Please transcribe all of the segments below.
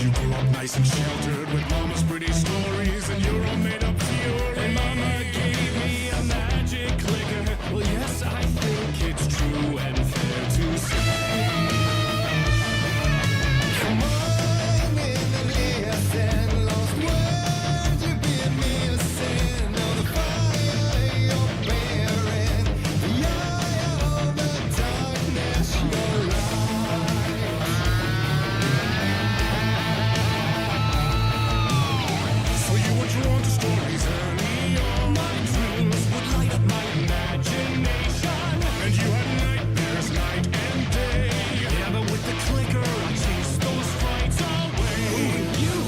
You grew up nice and sheltered with mama's pretty stories, and you're all made up theory. And mama gave me a magic clicker. Well, yes, I think it's true and fair to say. Come on in and listen, lost words you've been missing. Know the fire you're bearing, the eye of the darkness, your light. So you were drawn to stories early on. My dreams would light up my imagination, and you had nightmares night and day. Yeah, but with the clicker I chased those frights away. You,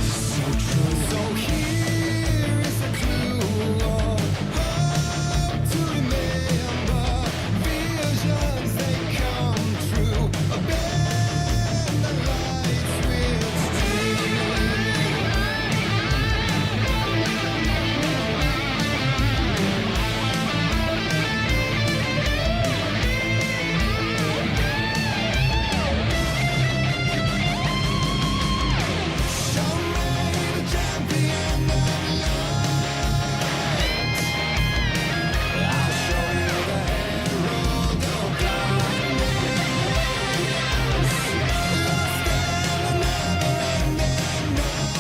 so true. So here is a clue of hope to remember. Visions they come true. Bend the lights will stay. Show me the champion of light. I'll show you the herald of darkness. Lost in the never-ending night.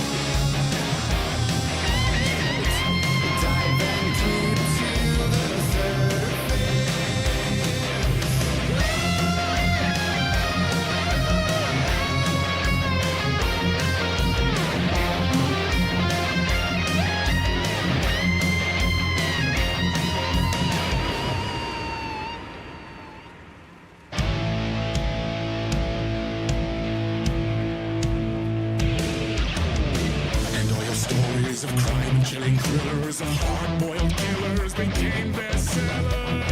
Diving deep to the surface. And all your stories of crime and chilling thrillers and hard-boiled killers became bestsellers.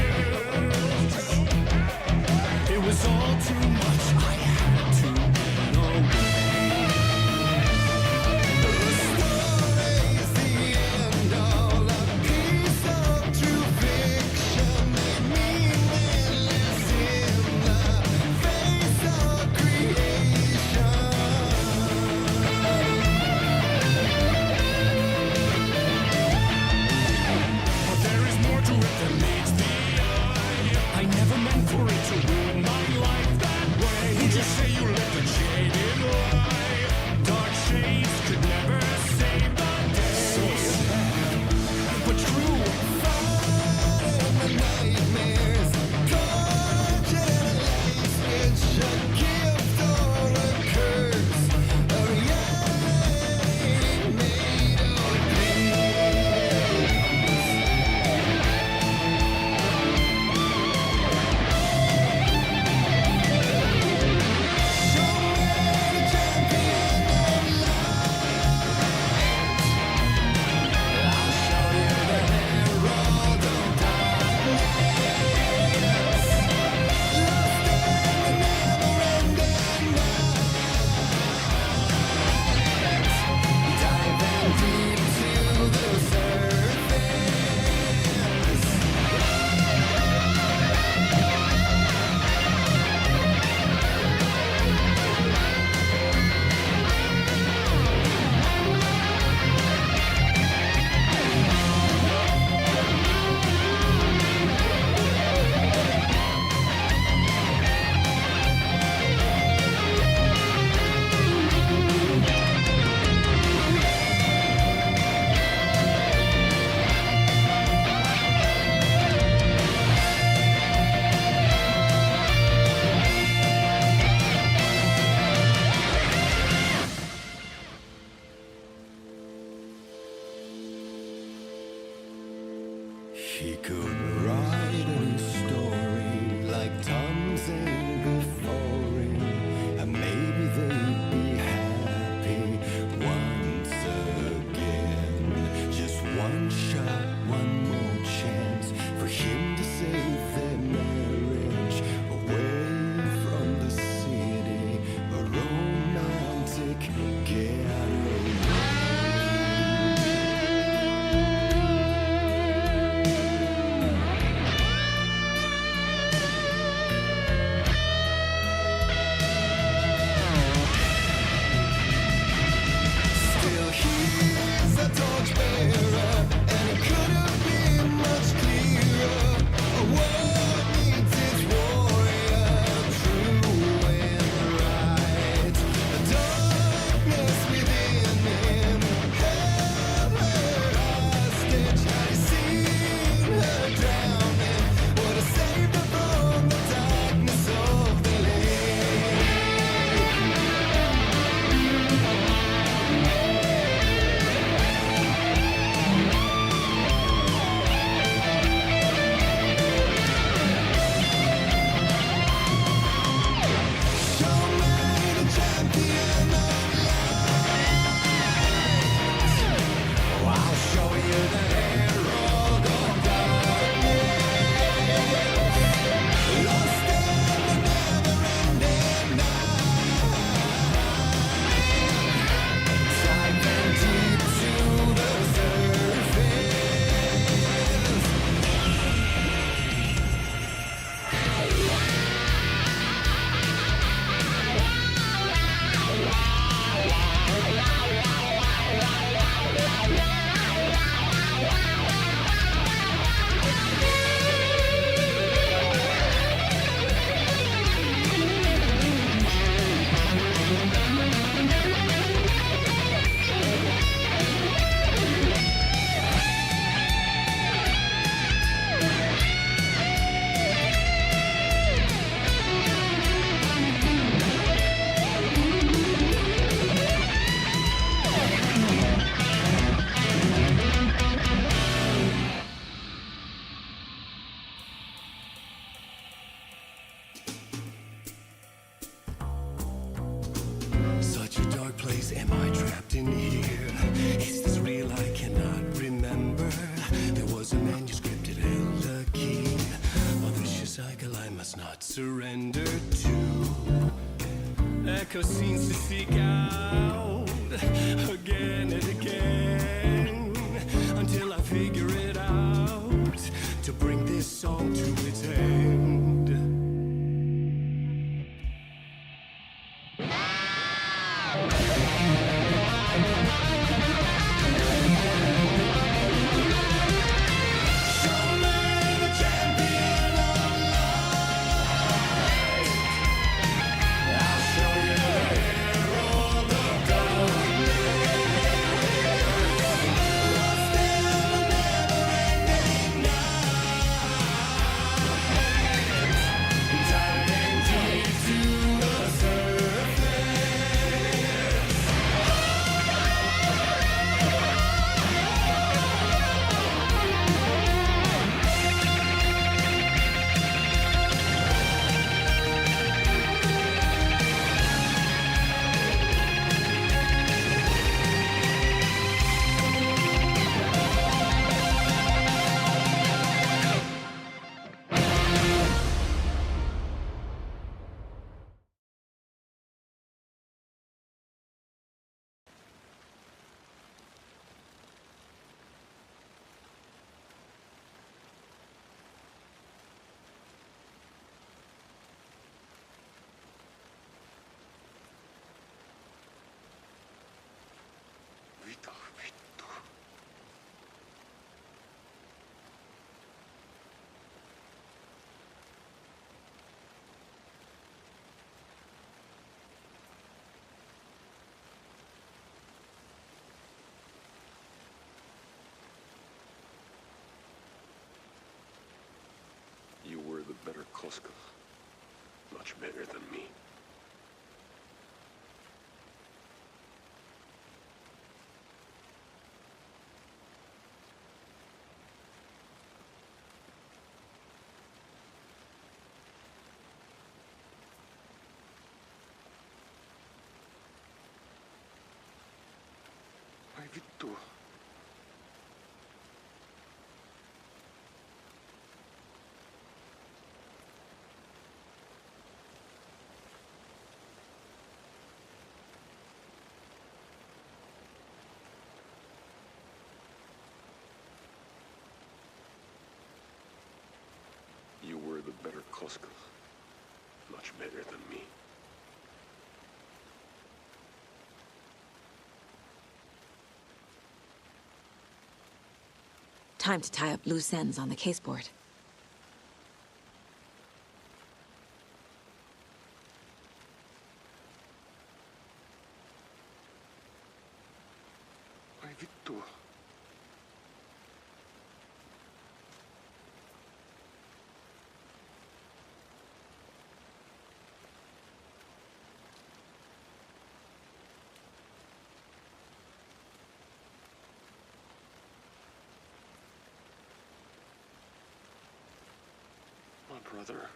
It was all too much, I had to get away. The story's the end, all a piece of true fiction. They mean endless in the face of creation. But there is more to it than meets the eye. I never meant for it to ruin my life that way. Would you say you lived a jaded life? Dark shades could never save the day. So sad, but true. Fighting the nightmares, conjuring lights which a gift or a curse. A reality made of dreams. Show me the champion of light. I'll show you the herald of darkness. Lost in the never-ending night. Diving deep to the surface. He could write any story like Tom's in before him, and maybe they'd be happy once again. Just one shot, one more chance for him to save their marriage away from the city, a romantic getaway. is, am I trapped in here? Is this real? I cannot remember. There was a manuscript, it held a key. A vicious cycle I must not surrender to. Echo scenes to seek out again and again until I figure it out to bring this song to its end. You were the better Koska. Much better than me. Ai vittu. You were the better Koska. Much better than me. Time to tie up loose ends on the caseboard. Ai vittu. My brother.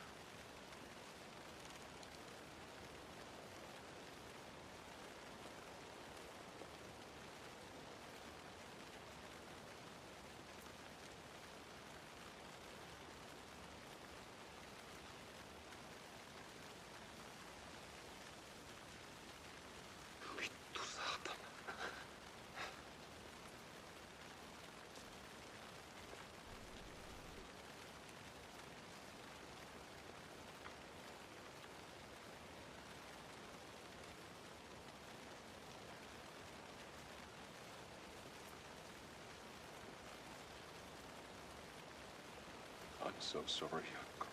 Vittu saatana. I'm so sorry, Jaakko.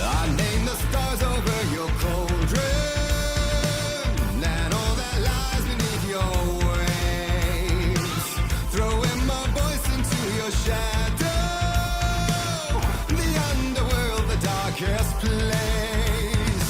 I name the stars over your cauldron and all that lies beneath your waves. Throwing my voice into your shadow, the underworld, the darkest place.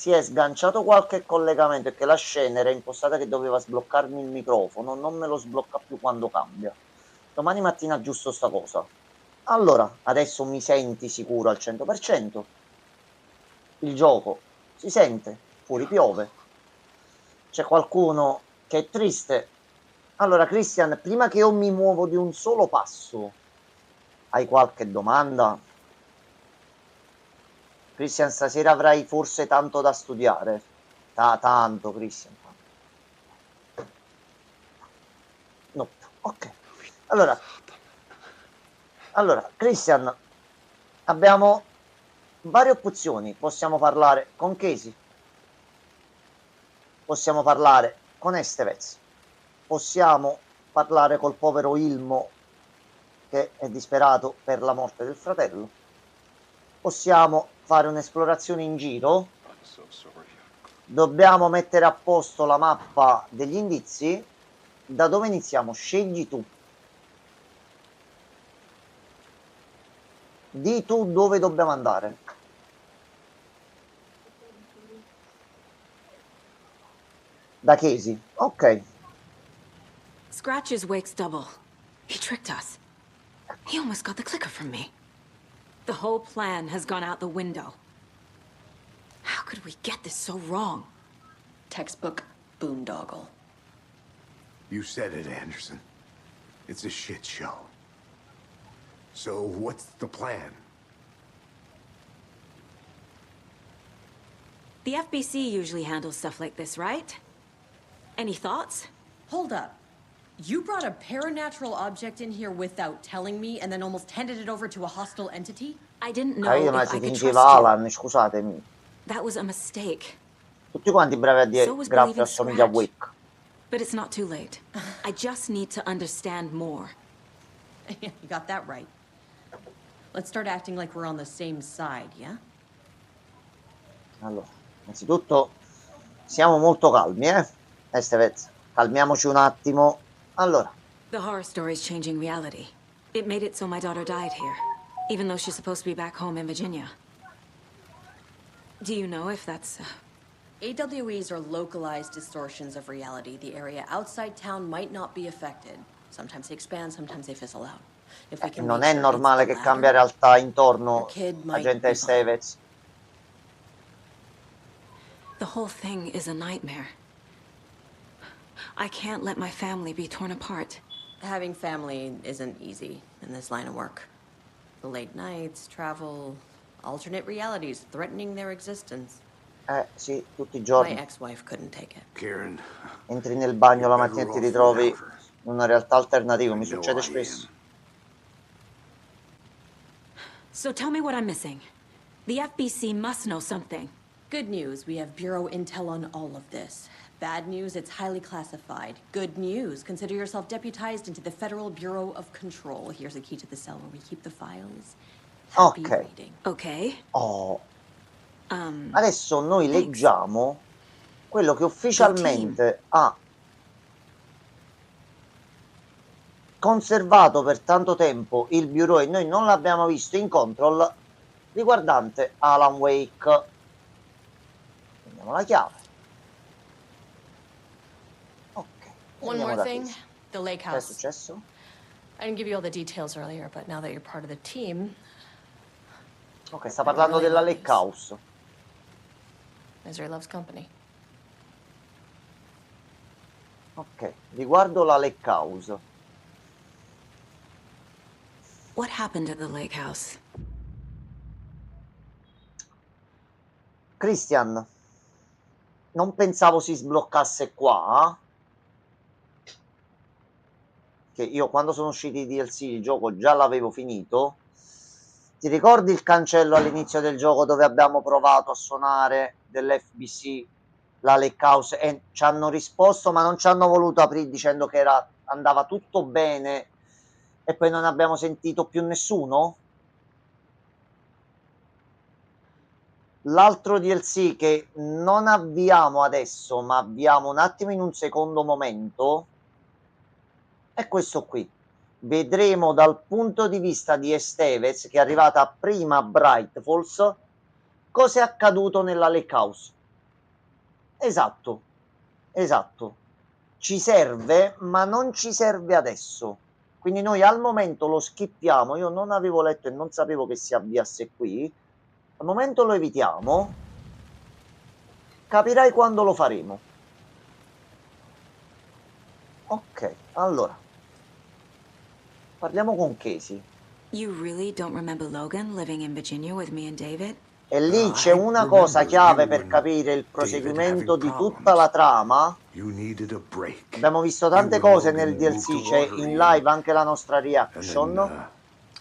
si è sganciato qualche collegamento e che la scena era impostata che doveva sbloccarmi il microfono, non me lo sblocca più quando cambia. Domani mattina aggiusto sta cosa. Allora, adesso mi senti sicuro al 100%. Il gioco si sente, fuori piove. C'è qualcuno che è triste. Allora, Christian, prima che io mi muovo di un solo passo, hai qualche domanda? Christian, stasera avrai forse tanto da studiare. Tanto, Christian. No, ok. Allora, Christian, abbiamo varie opzioni. Possiamo parlare con Casey. Possiamo parlare con Estevez. Possiamo parlare col povero Ilmo che è disperato per la morte del fratello. Possiamo fare un'esplorazione in giro. I'm so sorry. Dobbiamo mettere a posto la mappa degli indizi. Da dove iniziamo? Scegli tu. Di tu dove dobbiamo andare. Da Casey. Ok. Scratch is Wake's double. He tricked us. He almost got the clicker from me. The whole plan has gone out the window. How could we get this so wrong? Textbook boondoggle. You said it, Anderson. It's a shit show. So what's the plan? The FBC usually handles stuff like this, right? Any thoughts? Hold up. You brought a paranatural object in here without telling me and then almost handed it over to a hostile entity? I didn't know Capito, if ma I si could fingeva trust you. Alan, scusatemi. That was a mistake. Tutti quanti bravi a dire So was grazie believing assomiglia a Scratch. Wake. But it's not too late. I just need to understand more. You got that right. Let's start acting like we're on the same side, yeah? Allora, innanzitutto siamo molto calmi, Estevez, calmiamoci un attimo. Allora, The horror story's changing reality. It made it so my daughter died here, even though she's supposed to be back home in Virginia. Do you know if that's... AWEs are localized distortions of reality. The area outside town might not be affected. Sometimes they expand, sometimes they fizzle out. If we can non make è sure normale it's the che latter, cambia realtà intorno your kid a might gente be fine. Estevez. The whole thing is a nightmare. I can't let my family be torn apart. Having family isn't easy in this line of work. The late nights, travel, alternate realities threatening their existence. Sì, tutti i My giorni. ex-wife couldn't take it. Karen, Entri nel bagno la you're mattina e better ti off ritrovi without her. in una realtà alternativa. Mi I know succede I spesso. am. So tell me what I'm missing. The FBC must know something. Good news, we have Bureau intel on all of this. Bad news, it's highly classified. Good news, consider yourself deputized into the Federal Bureau of Control. Here's a key to the cell where we keep the files. Happy Okay. reading. Okay. Oh, Um, adesso noi Thanks. leggiamo quello che ufficialmente ha conservato per tanto tempo il Bureau e noi non l'abbiamo visto in control riguardante Alan Wake. Prendiamo la chiave. Ok. One andiamo more da thing, qui. the lake Che è house. successo? I didn't give you all the details earlier, but now that you're part of the team, Ok, sta parlando della Lake House. Misery loves company. Ok, riguardo la Lake House. what happened at the lake house? Christian, non pensavo si sbloccasse qua. Che io quando sono usciti i DLC il gioco già l'avevo finito. Ti ricordi il cancello all'inizio del gioco dove abbiamo provato a suonare dell'FBC la Lake House e ci hanno risposto ma non ci hanno voluto aprire dicendo che andava tutto bene e poi non abbiamo sentito più nessuno? L'altro DLC che non avviamo adesso ma avviamo un attimo in un secondo momento è questo qui. Vedremo dal punto di vista di Estevez, che è arrivata prima a Bright Falls, cosa è accaduto nella Lake House. Esatto, esatto. Ci serve, ma non ci serve adesso. Quindi noi al momento lo skippiamo. Io non avevo letto e non sapevo che si avviasse qui. Al momento lo evitiamo. Capirai quando lo faremo. Ok, allora. Parliamo con Casey. You really don't remember Logan living in Virginia with me and David? E lì c'è I una cosa remember chiave you per and capire il David proseguimento having di tutta problems. la trama. You needed a break. Abbiamo visto You tante and cose Logan nel DLC, moved to c'è Watery in live anche la nostra and then, reaction.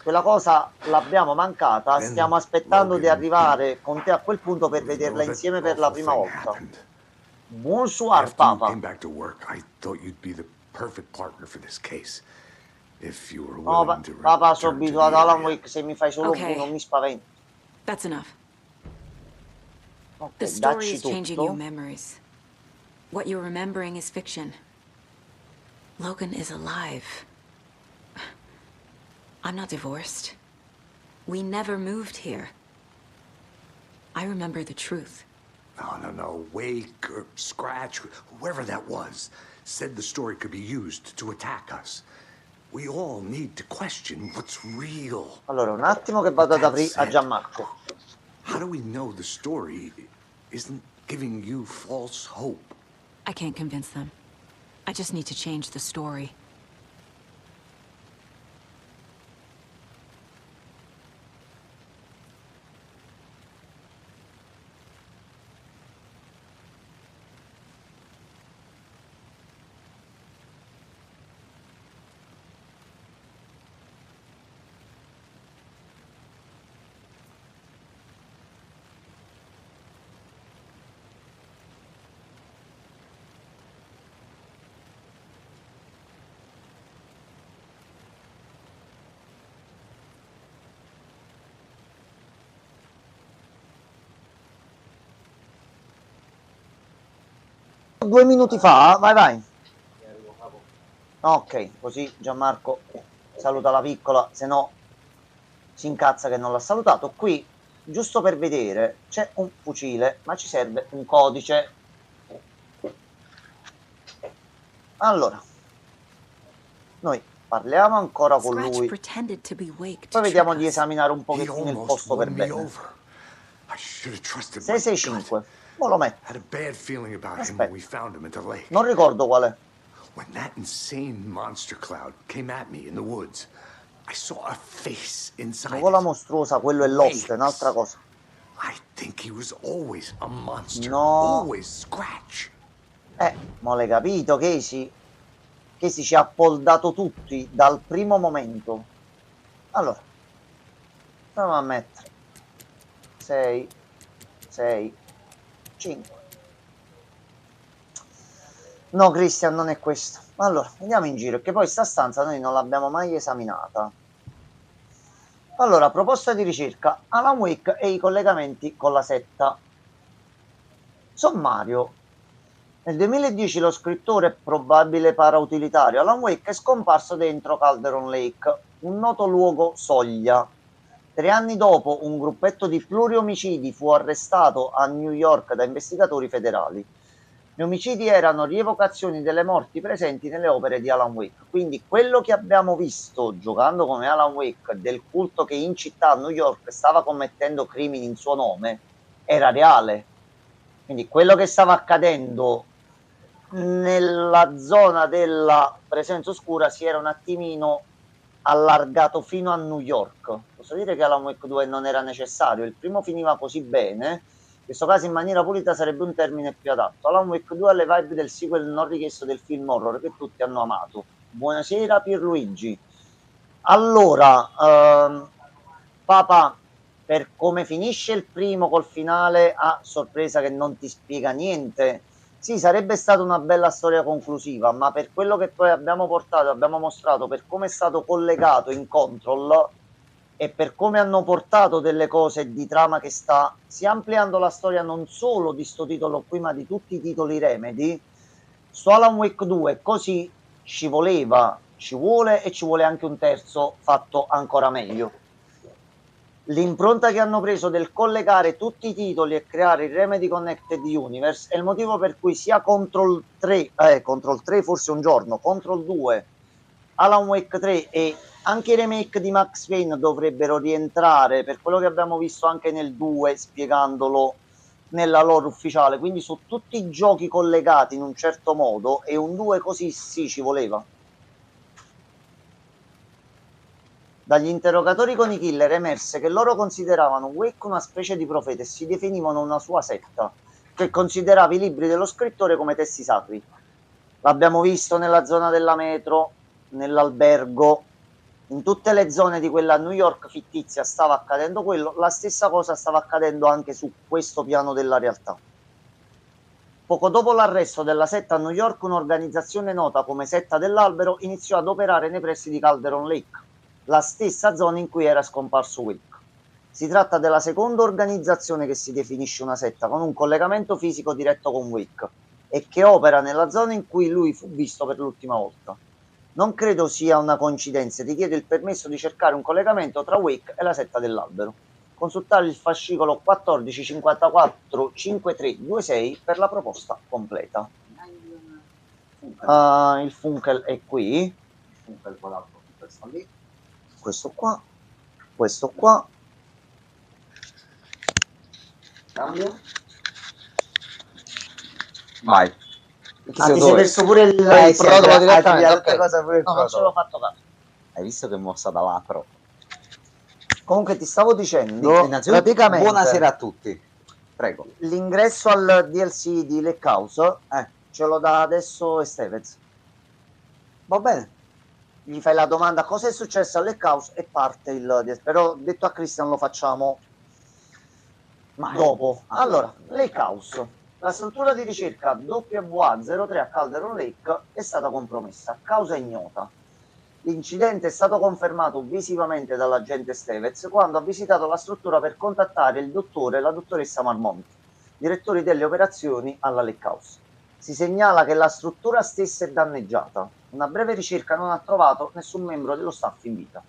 Quella cosa l'abbiamo mancata, then stiamo aspettando di Logan- arrivare con te a quel punto per you know, vederla that insieme per la awful prima thing volta. happened. Bonsoir, After you Papa. came back to work, I thought you'd be the perfect partner for this case. If you were No, willing to Papa, sono return to abituato the a Alan area. Wake, se mi fai solo Ok. blu non mi spavento. That's enough. Ok, The story dacci is changing your tutto. memories. What you're remembering is fiction. Logan is alive. I'm not divorced. We never moved here. I remember the truth. No. Wake or Scratch, whoever that was, said the story could be used to attack us. We all need to question what's real. Allora, un attimo che vado ad aprire a Gianmarco. How do we know the story isn't giving you false hope? I can't convince them. I just need to change the story. Due minuti fa, vai. Ok, così Gianmarco saluta la piccola, se no si incazza che non l'ha salutato. Qui, giusto per vedere, c'è un fucile, ma ci serve un codice. Allora, noi parliamo ancora con Scratch lui, pretended to be Wake poi to vediamo trick di us. esaminare un He pochettino il almost posto per won me bene. over. I should have trusted my gut. 665, mo lo metto. Had a bad feeling about him Aspetta. when we found him at the lake. Non ricordo qual è. When that insane monster cloud came at me in the woods, I saw a face inside Nuvola it. mostruosa, quello è Lost, è un'altra cosa. I think he was always a monster. No. Always Scratch. Ma l'hai capito, Casey? Casey ci ha poldato tutti dal primo momento. Allora, proviamo a mettere 6, 5. No, Christian, non è questo. Allora, andiamo in giro, che poi sta stanza noi non l'abbiamo mai esaminata. Allora, proposta di ricerca, Alan Wake e i collegamenti con la setta. Sommario. Nel 2010 lo scrittore e probabile parautilitario Alan Wake è scomparso dentro Calderon Lake, un noto luogo soglia. 3 anni dopo, un gruppetto di pluriomicidi fu arrestato a New York da investigatori federali. Gli omicidi erano rievocazioni delle morti presenti nelle opere di Alan Wake. Quindi quello che abbiamo visto giocando come Alan Wake del culto che in città a New York stava commettendo crimini in suo nome era reale. Quindi quello che stava accadendo nella zona della presenza oscura si era un attimino allargato fino a New York. Posso dire che Alan Wake 2 non era necessario, il primo finiva così bene, in questo caso in maniera pulita sarebbe un termine più adatto. Alan Wake 2 ha le vibe del sequel non richiesto del film horror che tutti hanno amato. Buonasera Pierluigi. Allora, Papa, per come finisce il primo col finale a sorpresa che non ti spiega niente, sì, sarebbe stata una bella storia conclusiva, ma per quello che poi abbiamo portato, abbiamo mostrato, per come è stato collegato in Control e per come hanno portato delle cose di trama che sta sia ampliando la storia non solo di sto titolo qui, ma di tutti i titoli Remedy, su Alan Wake 2 così ci voleva, ci vuole e ci vuole anche un terzo fatto ancora meglio. l'impronta che hanno preso del collegare tutti i titoli e creare il Remedy Connected Universe è il motivo per cui sia Control 3 forse un giorno, Control 2, Alan Wake 3 e anche i remake di Max Payne dovrebbero rientrare per quello che abbiamo visto anche nel 2, spiegandolo nella lore ufficiale. Quindi su tutti i giochi collegati in un certo modo, e un 2 così sì ci voleva. Dagli interrogatori con i killer emerse che loro consideravano Wake una specie di profeta e si definivano una sua setta, che considerava i libri dello scrittore come testi sacri. L'abbiamo visto nella zona della metro, nell'albergo, in tutte le zone di quella New York fittizia stava accadendo quello, la stessa cosa stava accadendo anche su questo piano della realtà. Poco dopo l'arresto della setta a New York, un'organizzazione nota come Setta dell'Albero iniziò ad operare nei pressi di Calderon Lake, la stessa zona in cui era scomparso Wake. Si tratta della seconda organizzazione che si definisce una setta, con un collegamento fisico diretto con Wake, e che opera nella zona in cui lui fu visto per l'ultima volta. Non credo sia una coincidenza, ti chiedo il permesso di cercare un collegamento tra Wake e la setta dell'albero. Consultare il fascicolo 14545326 per la proposta completa. Il Funkel è qui. Il Funkel quell'altro sta lì. Questo qua. Cambio. Vai. Ti sei perso pure il protocollo direttamente, okay. Cosa pure il no, non ce l'ho fatto caso. Hai visto che mossa da là, però. Comunque ti stavo dicendo, praticamente, buonasera a tutti. Prego. L'ingresso al DLC di Lake House ce lo dà adesso Estevez. Va bene. Gli fai la domanda cosa è successo a Lake House e parte il DLC. Però detto a Christian lo facciamo dopo. Allora, Lake House. La struttura di ricerca WA03 a Calderon Lake è stata compromessa, causa ignota. L'incidente è stato confermato visivamente dall'agente Stevez quando ha visitato la struttura per contattare il dottore e la dottoressa Marmont, direttori delle operazioni alla Lake House. Si segnala che la struttura stessa è danneggiata. Una breve ricerca non ha trovato nessun membro dello staff in vita.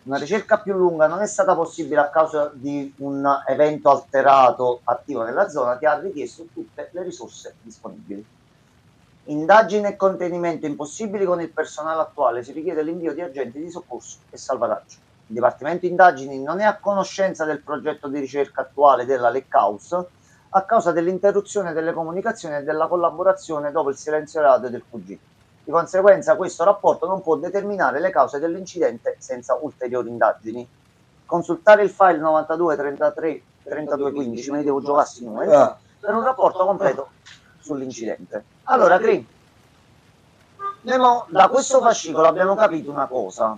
Una ricerca più lunga non è stata possibile a causa di un evento alterato attivo nella zona che ha richiesto tutte le risorse disponibili. Indagini e contenimento impossibili con il personale attuale, si richiede l'invio di agenti di soccorso e salvataggio. Il Dipartimento Indagini non è a conoscenza del progetto di ricerca attuale della Lake House a causa dell'interruzione delle comunicazioni e della collaborazione dopo il silenzio radio del QG. Di conseguenza questo rapporto non può determinare le cause dell'incidente senza ulteriori indagini. Consultare il file 9233-3215, me ne devo giocare i numeri, per un rapporto completo sull'incidente. Allora, Green, da questo fascicolo abbiamo capito una cosa.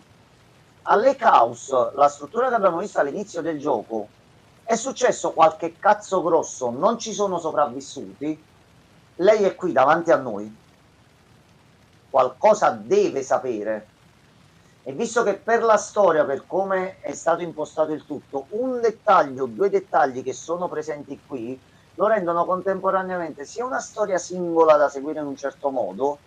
A Lake House, la struttura che abbiamo visto all'inizio del gioco, è successo qualche cazzo grosso, non ci sono sopravvissuti, lei è qui davanti a noi. Qualcosa deve sapere, e visto che per la storia, per come è stato impostato il tutto, un dettaglio, due dettagli che sono presenti qui lo rendono contemporaneamente sia una storia singola da seguire in un certo modo,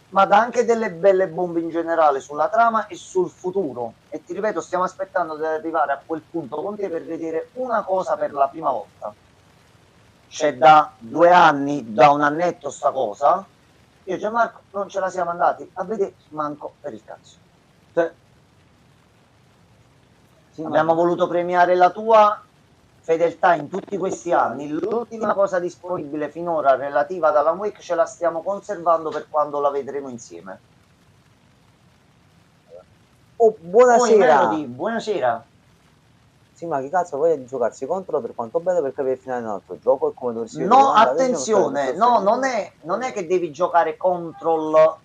ma dà anche delle belle bombe in generale sulla trama e sul futuro. E ti ripeto, stiamo aspettando di arrivare a quel punto con te per vedere una cosa per la prima volta. C'è da 2 anni, da un annetto sta cosa. Io e Gianmarco non ce la siamo andati a vedere manco per il cazzo. Sì, abbiamo voluto premiare la tua fedeltà in tutti questi anni. L'ultima cosa disponibile finora relativa ad Alan Wake ce la stiamo conservando per quando la vedremo insieme. Oh, buonasera. Melody, buonasera. Sì, ma che cazzo voglia di giocarsi contro per quanto bello per capire il finale di un altro gioco e come dovresti No, attenzione, no, non è che devi giocare Control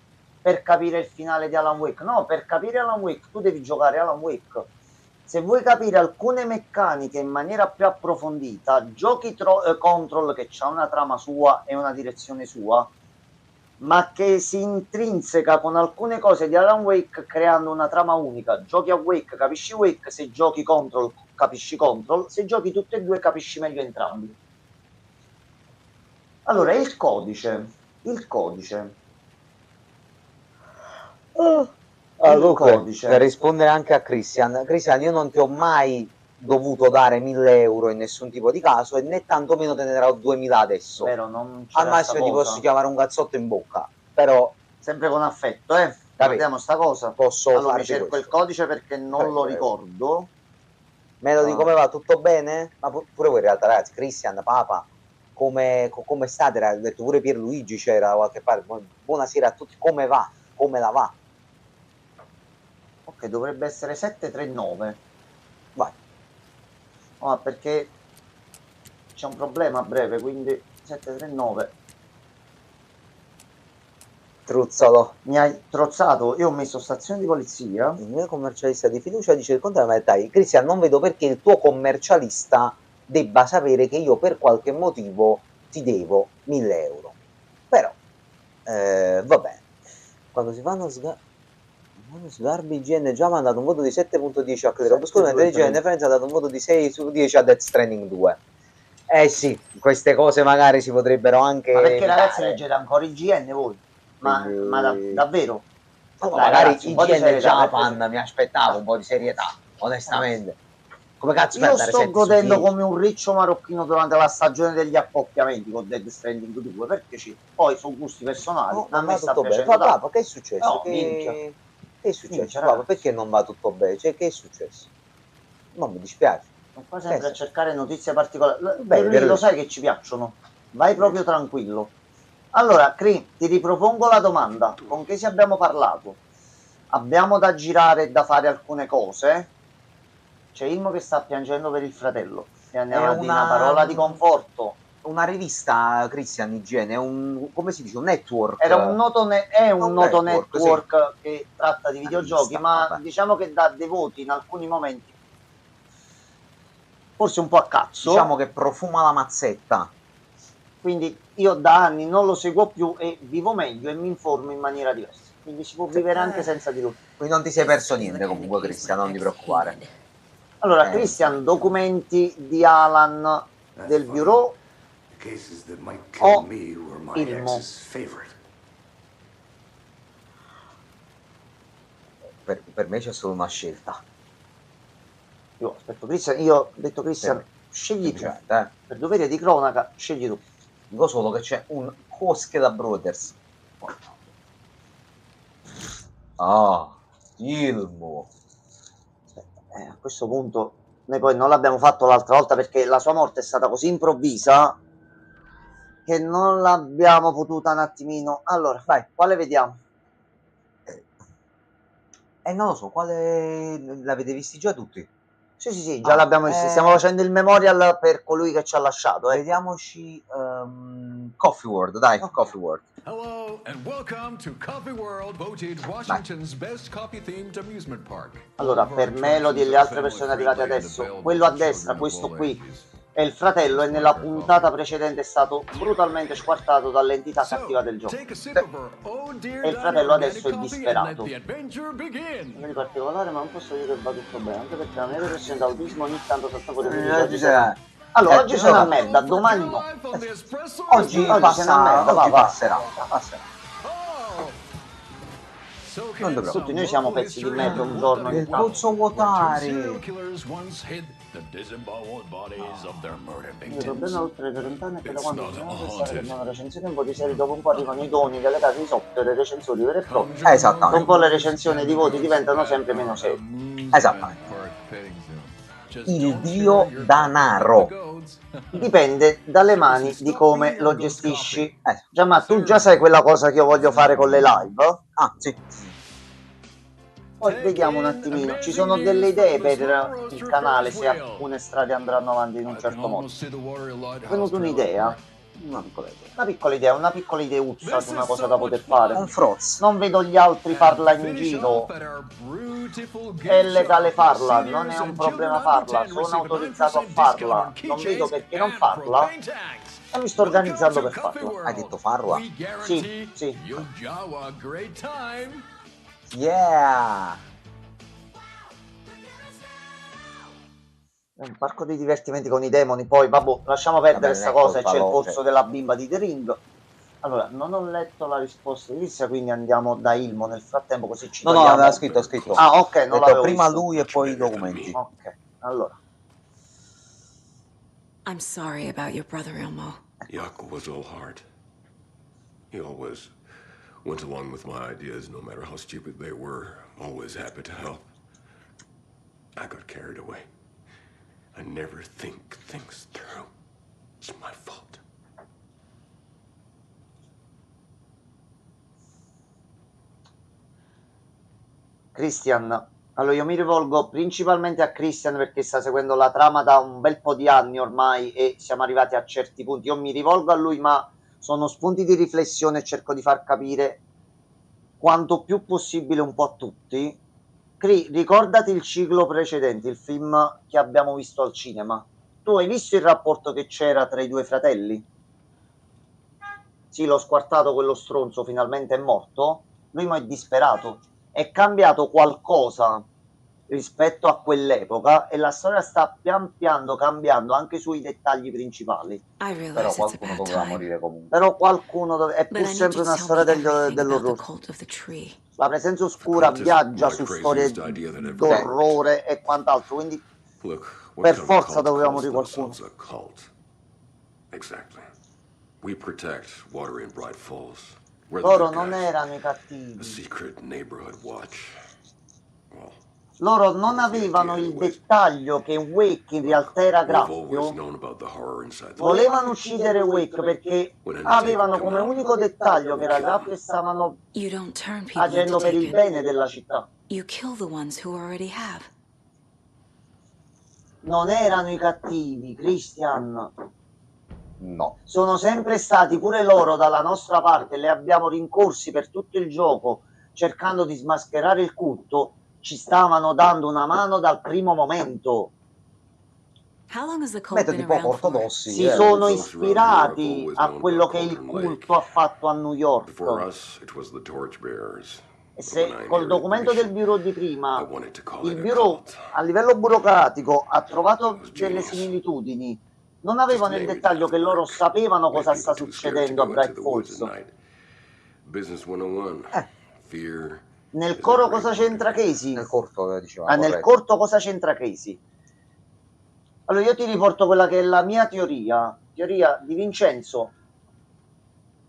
per capire il finale di Alan Wake. No, per capire Alan Wake tu devi giocare Alan Wake. Se vuoi capire alcune meccaniche in maniera più approfondita, giochi Control, che ha una trama sua e una direzione sua, ma che si intrinseca con alcune cose di Alan Wake creando una trama unica. Giochi a Wake, capisci Wake, se giochi Control, capisci Control, se giochi tutte e due capisci meglio entrambi. Allora, il codice. Allora, per rispondere anche a Christian, io non ti ho mai dovuto dare 1000 euro in nessun tipo di caso e né tantomeno te ne darò 2000 adesso. Vero, non Al c'era massimo sta ti cosa. posso chiamare un cazzotto in bocca, però Sempre con affetto, guardiamo sta cosa. posso Allora mi farti cerco questo. il codice perché non lo Prego. ricordo. Melody, Ah. come va? Tutto bene? Ma pure voi in realtà, ragazzi, Christian, Papa, come state? Ha detto pure Pierluigi c'era da qualche parte. Buonasera a tutti, come va? Come la va? Ok, dovrebbe essere 739. Vai. Oh, perché c'è un problema a breve, quindi 739. Truzzolo. Mi hai trozzato, io ho messo stazione di polizia. Il mio commercialista di fiducia dice il contrario, ma dai, Cristian, non vedo perché il tuo commercialista debba sapere che io per qualche motivo ti devo 1000 euro. Però, va bene. Quando si fanno sgarbi, IGN già mi ha dato un voto di 7.10 a Credere Obscuramente, IGN Friends ha dato un voto di 6 su 10 a Death Stranding 2. Eh sì, queste cose magari si potrebbero anche Ma perché evitare. ragazzi leggete ancora IGN voi? Ma davvero? No, Dai, magari ragazzi, un po' di IGN serietà, Japan mi aspettavo un po' di serietà, onestamente. Come cazzo Io per dare sto 7 su godendo 10? come un riccio marocchino durante la stagione degli accoppiamenti con Dead Stranding 2, perché sì. Poi sono gusti personali, No, a non me va sta tutto bene. piacendo Papà, tanto. che è successo? No, minchia. Che è successo? Minchia, Papà, ragazzi. perché non va tutto bene? Cioè, che è successo? No, mi dispiace. Sono qua sempre a Che è cercare notizie particolari. Beh, Per lui lo sai che ci piacciono. Vai proprio tranquillo. Allora, Cri, ti ripropongo la domanda. Con che ci abbiamo parlato? Abbiamo da girare e da fare alcune cose. C'è Ilmo che sta piangendo per il fratello. E andiamo a dire una parola di conforto. Una rivista, Christian, IGN, è un, come si dice, un network. Era un noto è un noto network sì, che tratta di videogiochi, rivista, ma vabbè. diciamo che dà dei voti in alcuni momenti. Forse un po' a cazzo. Diciamo che profuma la mazzetta. Quindi io da anni non lo seguo più e vivo meglio e mi informo in maniera diversa. Quindi si può vivere anche senza di lui. Quindi non ti sei perso niente comunque, Christian, non ti preoccupare. Allora, Christian, documenti di Alan del bureau Cases that might o kill me were my Ilmo? ex's favorite. Per me c'è solo una scelta. Io aspetto Christian, io ho detto Christian, scegli tu. Semplicemente, Per dovere di cronaca, scegli tu. dico solo che c'è un Koskela Brothers. Ah, Ilmo. A questo punto noi poi non l'abbiamo fatto l'altra volta perché la sua morte è stata così improvvisa che non l'abbiamo potuta un attimino. Allora, vai, quale vediamo? Non lo so, quale l'avete visti già tutti? Sì, già l'abbiamo visto. Stiamo facendo il memorial per colui che ci ha lasciato. Vediamoci Coffee World, dai, Coffee World. Hello and welcome to Coffee World, voted Washington's best coffee-themed amusement park. Allora, per Melody e le altre persone arrivate adesso, quello a destra, questo qui, è il fratello e nella puntata precedente è stato brutalmente squartato dall'entità cattiva del gioco. Take a sip of our oh dear E il fratello adesso è coffee disperato. and let the adventure begin. Non è di particolare, ma non posso dire che va tutto bene, anche perché la mia depressione da autismo ogni tanto salta fuori. Allora, oggi c'è una merda, domani no. Oggi c'è una passa, merda, oggi va. passerà. Non Tutti noi siamo pezzi di merda un giorno ogni tanto. Pozzo vuotare. Serial killers once hid the disemboweled bodies of their murder Il victims. problema oltre le 30 anni è che da It's quando not sono all pensare che haunted. una recensione un po' di serie dopo un po' arrivano i doni delle case di software, i recensori veri e propri. Esattamente. Un po' le recensioni di voti diventano sempre meno serie. Esattamente. Il dio danaro. Dipende dalle mani di come lo gestisci. Ma tu già sai quella cosa che io voglio fare con le live? Ah, sì. Poi vediamo un attimino. Ci sono delle idee per il canale se alcune strade andranno avanti in un certo modo. È venuta un'idea. Una piccola ideuzza su una cosa da poter fare. Un froz. Non vedo gli altri farla in giro. È legale farla, non è un problema farla, sono autorizzato a farla. Non vedo perché non farla. E mi sto organizzando per farla. Hai detto farla? Sì. Yeah. È un parco di divertimenti con i demoni. Poi, vabbè, lasciamo perdere questa cosa. C'è il pozzo della bimba di The Ring. Allora, non ho letto la risposta di Lizia, quindi andiamo da Ilmo nel frattempo, così ci No, togliamo. aveva scritto. Ah, ok, non l'avevo prima visto. lui e poi i documenti. Ok, allora. I'm sorry about your brother, Ilmo. Jaakko was all heart. He always went along with my ideas, no matter how stupid they were. Always happy to help. I got carried away. I never think things through. It's my fault. Christian, allora io mi rivolgo principalmente a Christian perché sta seguendo la trama da un bel po' di anni ormai e siamo arrivati a certi punti. Io mi rivolgo a lui, ma sono spunti di riflessione e cerco di far capire quanto più possibile un po' a tutti. Ricordati il ciclo precedente, il film che abbiamo visto al cinema. Tu hai visto il rapporto che c'era tra i due fratelli? Sì, l'ho squartato, quello stronzo finalmente è morto. Lui ma è disperato. È cambiato qualcosa rispetto a quell'epoca e la storia sta pian piano cambiando anche sui dettagli principali. I Però realize it's a qualcuno bad doveva time. morire comunque. Però qualcuno è But pur I need sempre you to una tell storia me everything about the dell'orrore. cult of the tree. La presenza oscura cult is viaggia my su craziest storie idea that ever d'orrore e quant'altro, quindi Look, what per kind of forza cult doveva calls morire qualcuno. themselves a cult? Exactly. We protect water in Bright Falls. We're the Loro good non guys. erano i A cattivi, secret neighborhood watch. Well, loro non that was the avevano idea il anyways. dettaglio che Wake in realtà era We've always graffio. known about the horror inside the Volevano uccidere Wake perché avevano come unico dettaglio che era graffio e stavano You don't turn people agendo into per il Taken. bene della città. You kill the ones who already have. Non erano i cattivi, Christian. No. Sono sempre stati pure loro dalla nostra parte, le abbiamo rincorsi per tutto il gioco cercando di smascherare il culto, ci stavano dando una mano dal primo momento. How long has the cult Metodi been poco around for? ortodossi. Si sono Folks around here have ispirati always a known quello about che il Cauldron Lake. culto ha fatto a New York. Before us, it was the Torchbearers. E But when se I col inherited documento the del mission, bureau di I prima wanted to call il it a bureau cult. a livello burocratico ha trovato It was delle genius. similitudini, non Just avevano il name it dettaglio che after loro work. sapevano Made cosa sta people too scared to succedendo a go into Bright the woods at Falls. night. Business 101. Eh. Fear. Nel is a coro great cosa c'entra motivator. Casey? Nel corto diceva, Nel corretto. corto cosa c'entra Casey? Allora io ti riporto quella che è la mia teoria di Vincenzo,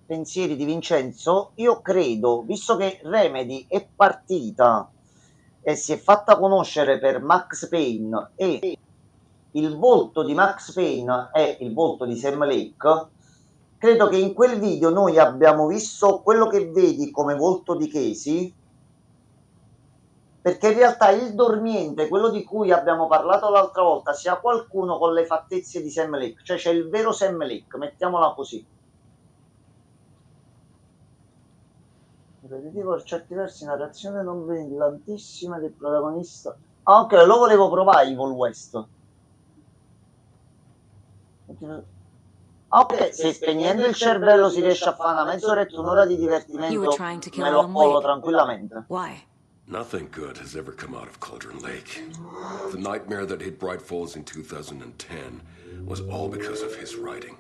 pensieri di Vincenzo. Io credo, visto che Remedy è partita e si è fatta conoscere per Max Payne e il volto di Max Payne è il volto di Sam Lake, credo che in quel video noi abbiamo visto quello che vedi come volto di Casey, perché in realtà il dormiente, quello di cui abbiamo parlato l'altra volta, sia qualcuno con le fattezze di Sam Lake, cioè c'è il vero Sam Lake, mettiamola così. Ripetitivo per certi versi, narrazione non brillantissima del protagonista. Ah, ok, lo volevo provare Evil West. Ok, se spegnendo il cervello si riesce a fare una mezz'oretta, un'ora di You were divertimento, trying to kill me lo Alan apcollo Wake. tranquillamente. Why? Nothing good has ever come out of Cauldron Lake. The nightmare that hit Bright Falls in 2010 was all because of his writing.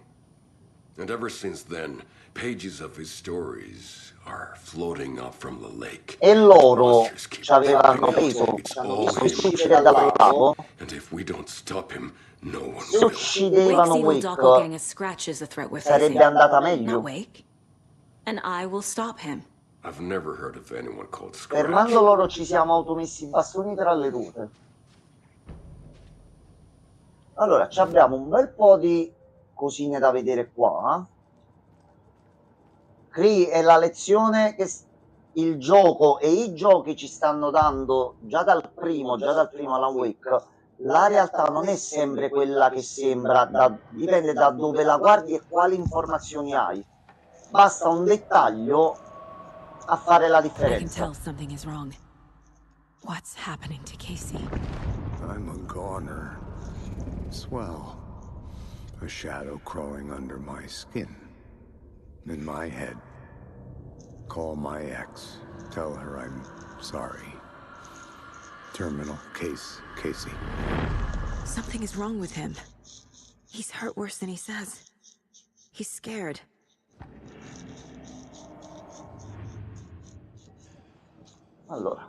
And ever since then, pages of his stories are floating up from the lake. E loro Monsters keep ci avevano popping out. preso, It's ci hanno all visto him. uscire dal lago, And if we don't stop him, no one se will. uccidevano Wake's evil Wake doppelganger Scratch is the threat we're facing. sarebbe andata meglio. Not Wake. And I will stop him. I've never heard of anyone called Scratch. Fermando loro ci siamo automessi i bastoni tra le ruote. Allora, ci abbiamo un bel po' di cosine da vedere qua. Cree è la lezione che il gioco e i giochi ci stanno dando già dal primo Alan Wake. La realtà non è sempre quella che sembra, dipende da dove la guardi e quali informazioni hai. Basta un dettaglio a fare la I can differenza. tell something is wrong. What's happening to Casey? I'm a goner. Swell. A shadow crawling under my skin. In my head. Call my ex. Tell her I'm sorry. Terminal case, Casey. Something is wrong with him. He's hurt worse than he says. He's scared. Allora,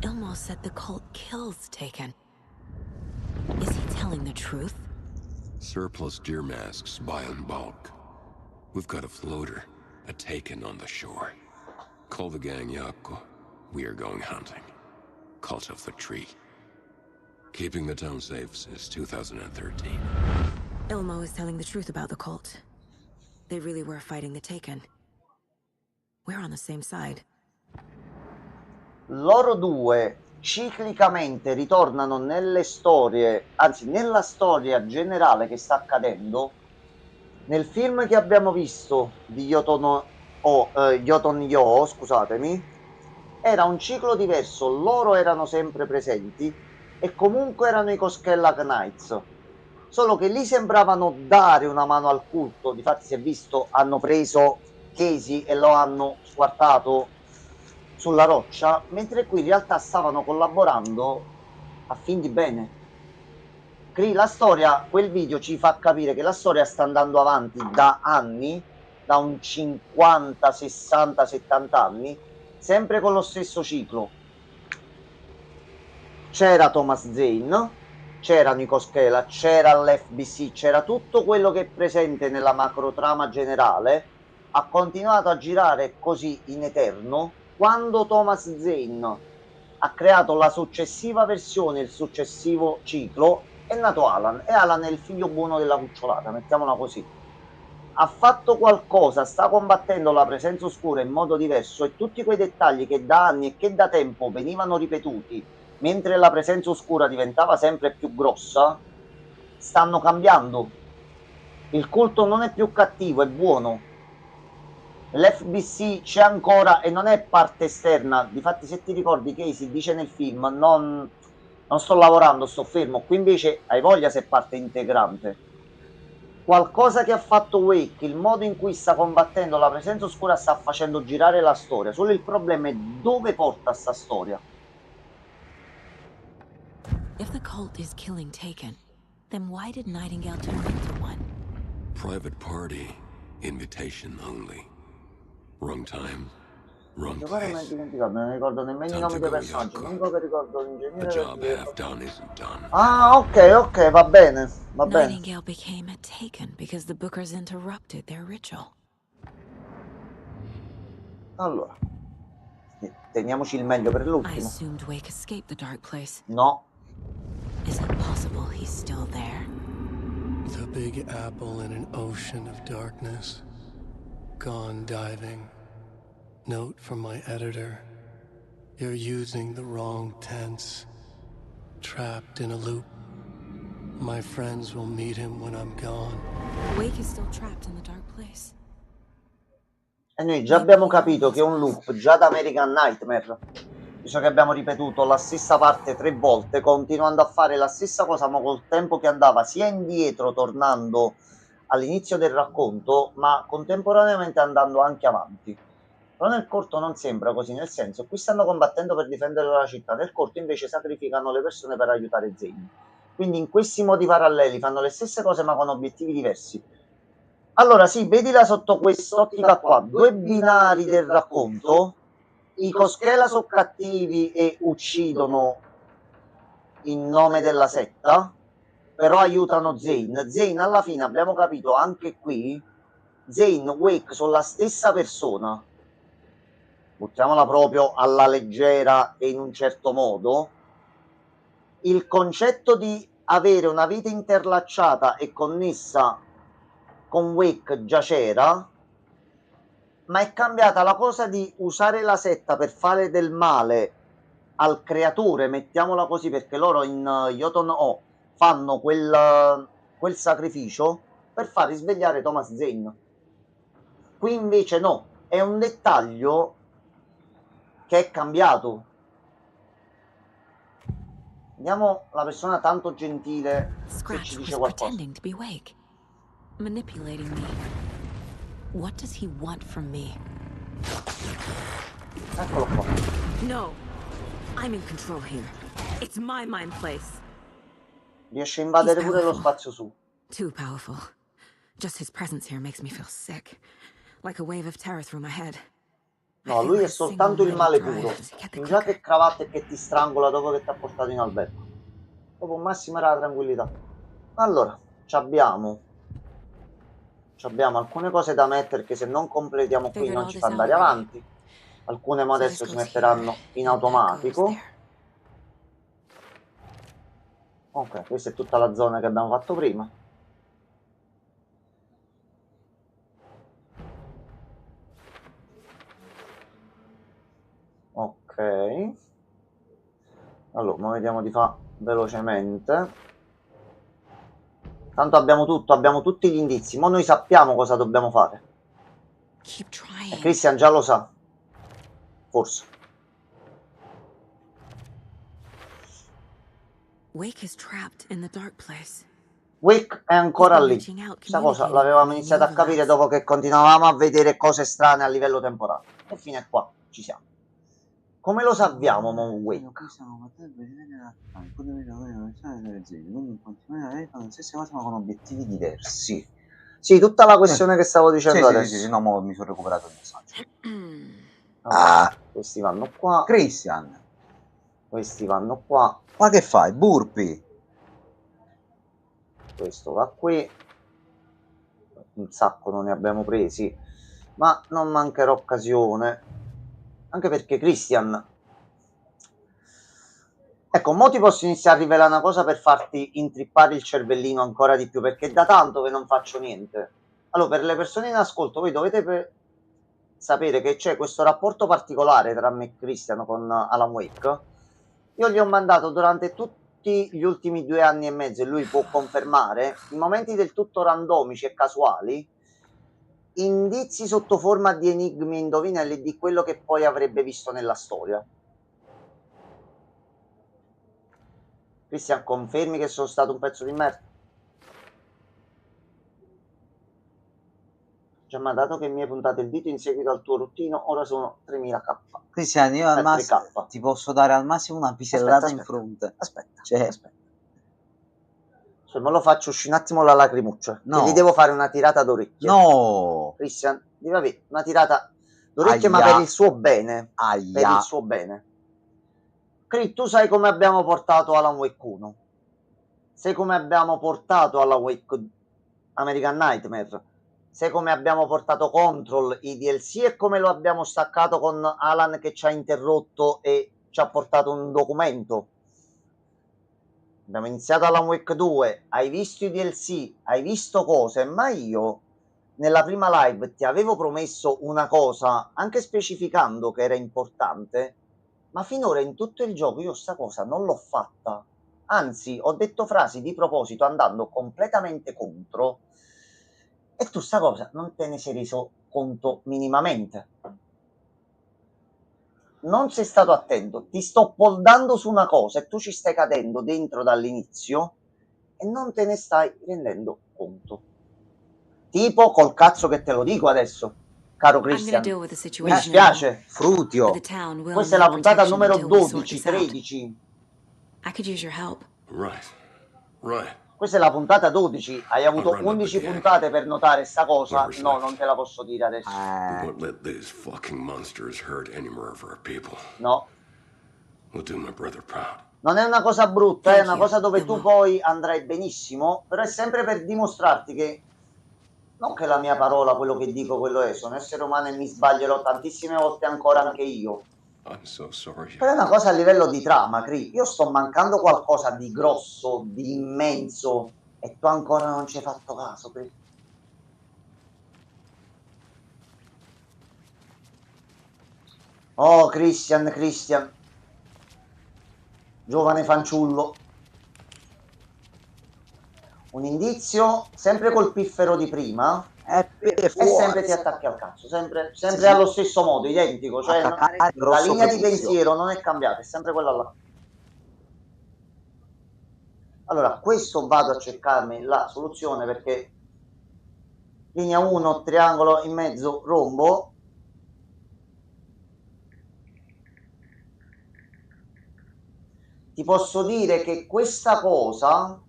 Ilmo said the cult kills Taken. Is he telling the truth? Surplus deer masks buy in bulk. We've got a floater, a taken on the shore. Call the gang Yako. We are going hunting. Cult of the Tree. Keeping the town safe since 2013. Ilmo is telling the truth about the cult. They really were fighting the Taken. We're on the same side. Loro due ciclicamente ritornano nelle storie, anzi nella storia generale che sta accadendo. Nel film che abbiamo visto di Yoton Yo, scusatemi, era un ciclo diverso, loro erano sempre presenti e comunque erano i Koskela Knights, solo che lì sembravano dare una mano al culto. Difatti si è visto, hanno preso Casey e lo hanno squartato sulla roccia, mentre qui in realtà stavano collaborando a fin di bene. La storia, quel video ci fa capire che la storia sta andando avanti da anni, da un 50, 60, 70 anni, sempre con lo stesso ciclo. C'era Thomas Zane, c'erano i Koskela, c'era l'FBC, c'era tutto quello che è presente nella macrotrama generale. Ha continuato a girare così in eterno. Quando Thomas Zane ha creato la successiva versione, il successivo ciclo, è nato Alan, e Alan è il figlio buono della cucciolata, mettiamola così. Ha fatto qualcosa, sta combattendo la presenza oscura in modo diverso, e tutti quei dettagli che da anni e che da tempo venivano ripetuti, mentre la presenza oscura diventava sempre più grossa, stanno cambiando. Il culto non è più cattivo, è buono. L'FBC c'è ancora e non è parte esterna. Difatti, se ti ricordi, Casey dice nel film non sto lavorando, sto fermo. Qui invece hai voglia, se parte integrante. Qualcosa che ha fatto Wake, il modo in cui sta combattendo la presenza oscura, sta facendo girare la storia. Solo il problema è dove porta sta storia. If the cult is killing Taken, then why did Nightingale turn into one? Private party. Invitation only. Wrong time. Wrong Giocare mai place. dimenticato, non ricordo nemmeno i nomi dei personaggi. L'unico che ricordo The l'ingegnere job del... half done isn't done. Ah, ok, va bene, va bene. Nightingale became a Taken because the Bookers interrupted their ritual. Allora, teniamoci il meglio per I l'ultimo. assumed Wake escaped the dark place. No. Is it possible he's still there? The big apple in an ocean of darkness. Gone diving. Note from my editor. You're using the wrong tense. Trapped in a loop. My friends will meet him when I'm gone. Wake is still trapped in the dark place. E noi già abbiamo capito che è un loop, già da American Nightmare. Visto che abbiamo ripetuto la stessa parte 3 volte, continuando a fare la stessa cosa, ma col tempo che andava sia indietro, tornando all'inizio del racconto, ma contemporaneamente andando anche avanti. Però nel corto non sembra così, nel senso, qui stanno combattendo per difendere la città, nel corto invece sacrificano le persone per aiutare Zane. Quindi in questi modi paralleli fanno le stesse cose ma con obiettivi diversi. Allora sì, vedila sotto quest'ottica qua, 2 binari del racconto. I Koskela sono cattivi e uccidono in nome della setta, però aiutano Zane. Zane alla fine, abbiamo capito anche qui, Zane, Wake sono la stessa persona. Buttiamola proprio alla leggera e in un certo modo. Il concetto di avere una vita interlacciata e connessa con Wake già c'era, ma è cambiata la cosa di usare la setta per fare del male al creatore, mettiamola così, perché loro in Yoton O fanno quel sacrificio per far risvegliare Thomas Zane. Qui invece no, è un dettaglio che è cambiato. Vediamo la persona tanto gentile se ci Scratch dice was qualcosa. pretending to be Wake, manipulating me. What does he want from me? Eccolo qua. No, I'm in control here. It's my mind place. Riesce a invadere He's pure lo powerful. spazio su. Too powerful. Just his presence here makes me feel sick. Like a wave of terror through my head. I No, feel lui è like soltanto il single-minded male drive puro. to get the In già clicker. che cravatta e che ti strangola dopo che ti ha portato in albergo. Dopo un massimo era la tranquillità. Allora, ci abbiamo alcune cose da mettere che se non completiamo qui Figured non all ci this fa out andare already. avanti. Alcune mo So this adesso si goes metteranno here, in and that goes automatico. there. Ok, questa è tutta la zona che abbiamo fatto prima. Ok. Allora, ma vediamo di fare velocemente. Tanto abbiamo tutti gli indizi. Mo noi sappiamo cosa dobbiamo fare. Keep E trying. Christian già lo sa. Forse. Wake is trapped in the dark place. Wick è ancora He's been lì. reaching out, Questa cosa communicating l'avevamo with me in the iniziato a capire overlaps. dopo che continuavamo a vedere cose strane a livello temporale. E fino a qua ci siamo. Come lo salviamo, mo Wick? Quindi continuare a fare le stesse cose ma con obiettivi diversi. Sì, tutta la questione che stavo dicendo Sì, adesso. sì, no, mo mi sono recuperato il messaggio. Allora, questi vanno qua. Christian, Questi vanno qua. ma che fai? Burpee? Questo va qui. Un sacco non ne abbiamo presi, ma non mancherà occasione. Anche perché Christian... Ecco, mo ti posso iniziare a rivelare una cosa per farti intrippare il cervellino ancora di più, perché è da tanto che non faccio niente. Allora, per le persone in ascolto, voi dovete sapere che c'è questo rapporto particolare tra me e Christian con Alan Wake. Io gli ho mandato durante tutti gli ultimi 2 anni e mezzo, e lui può confermare, in momenti del tutto randomici e casuali, indizi sotto forma di enigmi e indovinelli di quello che poi avrebbe visto nella storia. Christian, confermi che sono stato un pezzo di merda? Già mi ha dato che mi hai puntato il dito in seguito al tuo ruttino, ora sono 3000k. Cristian, io al massimo 3K. ti posso dare al massimo una pisellata in fronte. Aspetta, Cioè, aspetta. Se me lo faccio uscire un attimo la lacrimuccia, No. che gli devo fare una tirata d'orecchie. no! Christian, devi avere una tirata d'orecchie, ma Aia. per il suo bene. Per Aia. il suo bene. Chris, tu sai come abbiamo portato Alan Wake 1? Sai come abbiamo portato Alan Wake American Nightmare? Sai come abbiamo portato Control, i DLC, e come lo abbiamo staccato con Alan che ci ha interrotto e ci ha portato un documento? Abbiamo iniziato Alan Wake 2, hai visto i DLC, hai visto cose, ma io nella prima live ti avevo promesso una cosa, anche specificando che era importante, ma finora in tutto il gioco io sta cosa non l'ho fatta. Anzi, ho detto frasi di proposito andando completamente contro, e tu sta cosa non te ne sei reso conto minimamente. Non sei stato attento, ti sto poldando su una cosa e tu ci stai cadendo dentro dall'inizio e non te ne stai rendendo conto. Tipo col cazzo che te lo dico adesso, caro I'm gonna Christian. deal with the Mi situation. dispiace. Frutio. The town will Questa è la need puntata protection numero until we sort 12, this out. 13. I could use your help. Right. Right. Questa è la puntata 12. Hai avuto I'll round up 11 the gang. puntate per notare sta cosa. Whoever's No, left. non te la posso dire adesso. We won't let these fucking monsters hurt any more of our people. No. We'll do my brother proud. Non è una cosa brutta, è Thank una you. cosa dove I tu will. poi andrai benissimo, però è sempre per dimostrarti che non che la mia parola, quello che dico, quello è. Sono essere umano e mi sbaglierò tantissime volte ancora anche io. I'm so sorry. Però è una cosa a livello di trama, Cri. Io sto mancando qualcosa di grosso, di immenso, e tu ancora non ci hai fatto caso, Cri. Oh, Christian, giovane fanciullo. Un indizio, sempre col piffero di prima, e sempre ti attacchi al cazzo, sempre Sì. allo stesso modo, identico, cioè Attaccare la grosso linea di prefisso. pensiero non è cambiata, è sempre quella là. Allora, questo vado a cercarmi la soluzione, perché linea 1, triangolo in mezzo, rombo. Ti posso dire che questa cosa...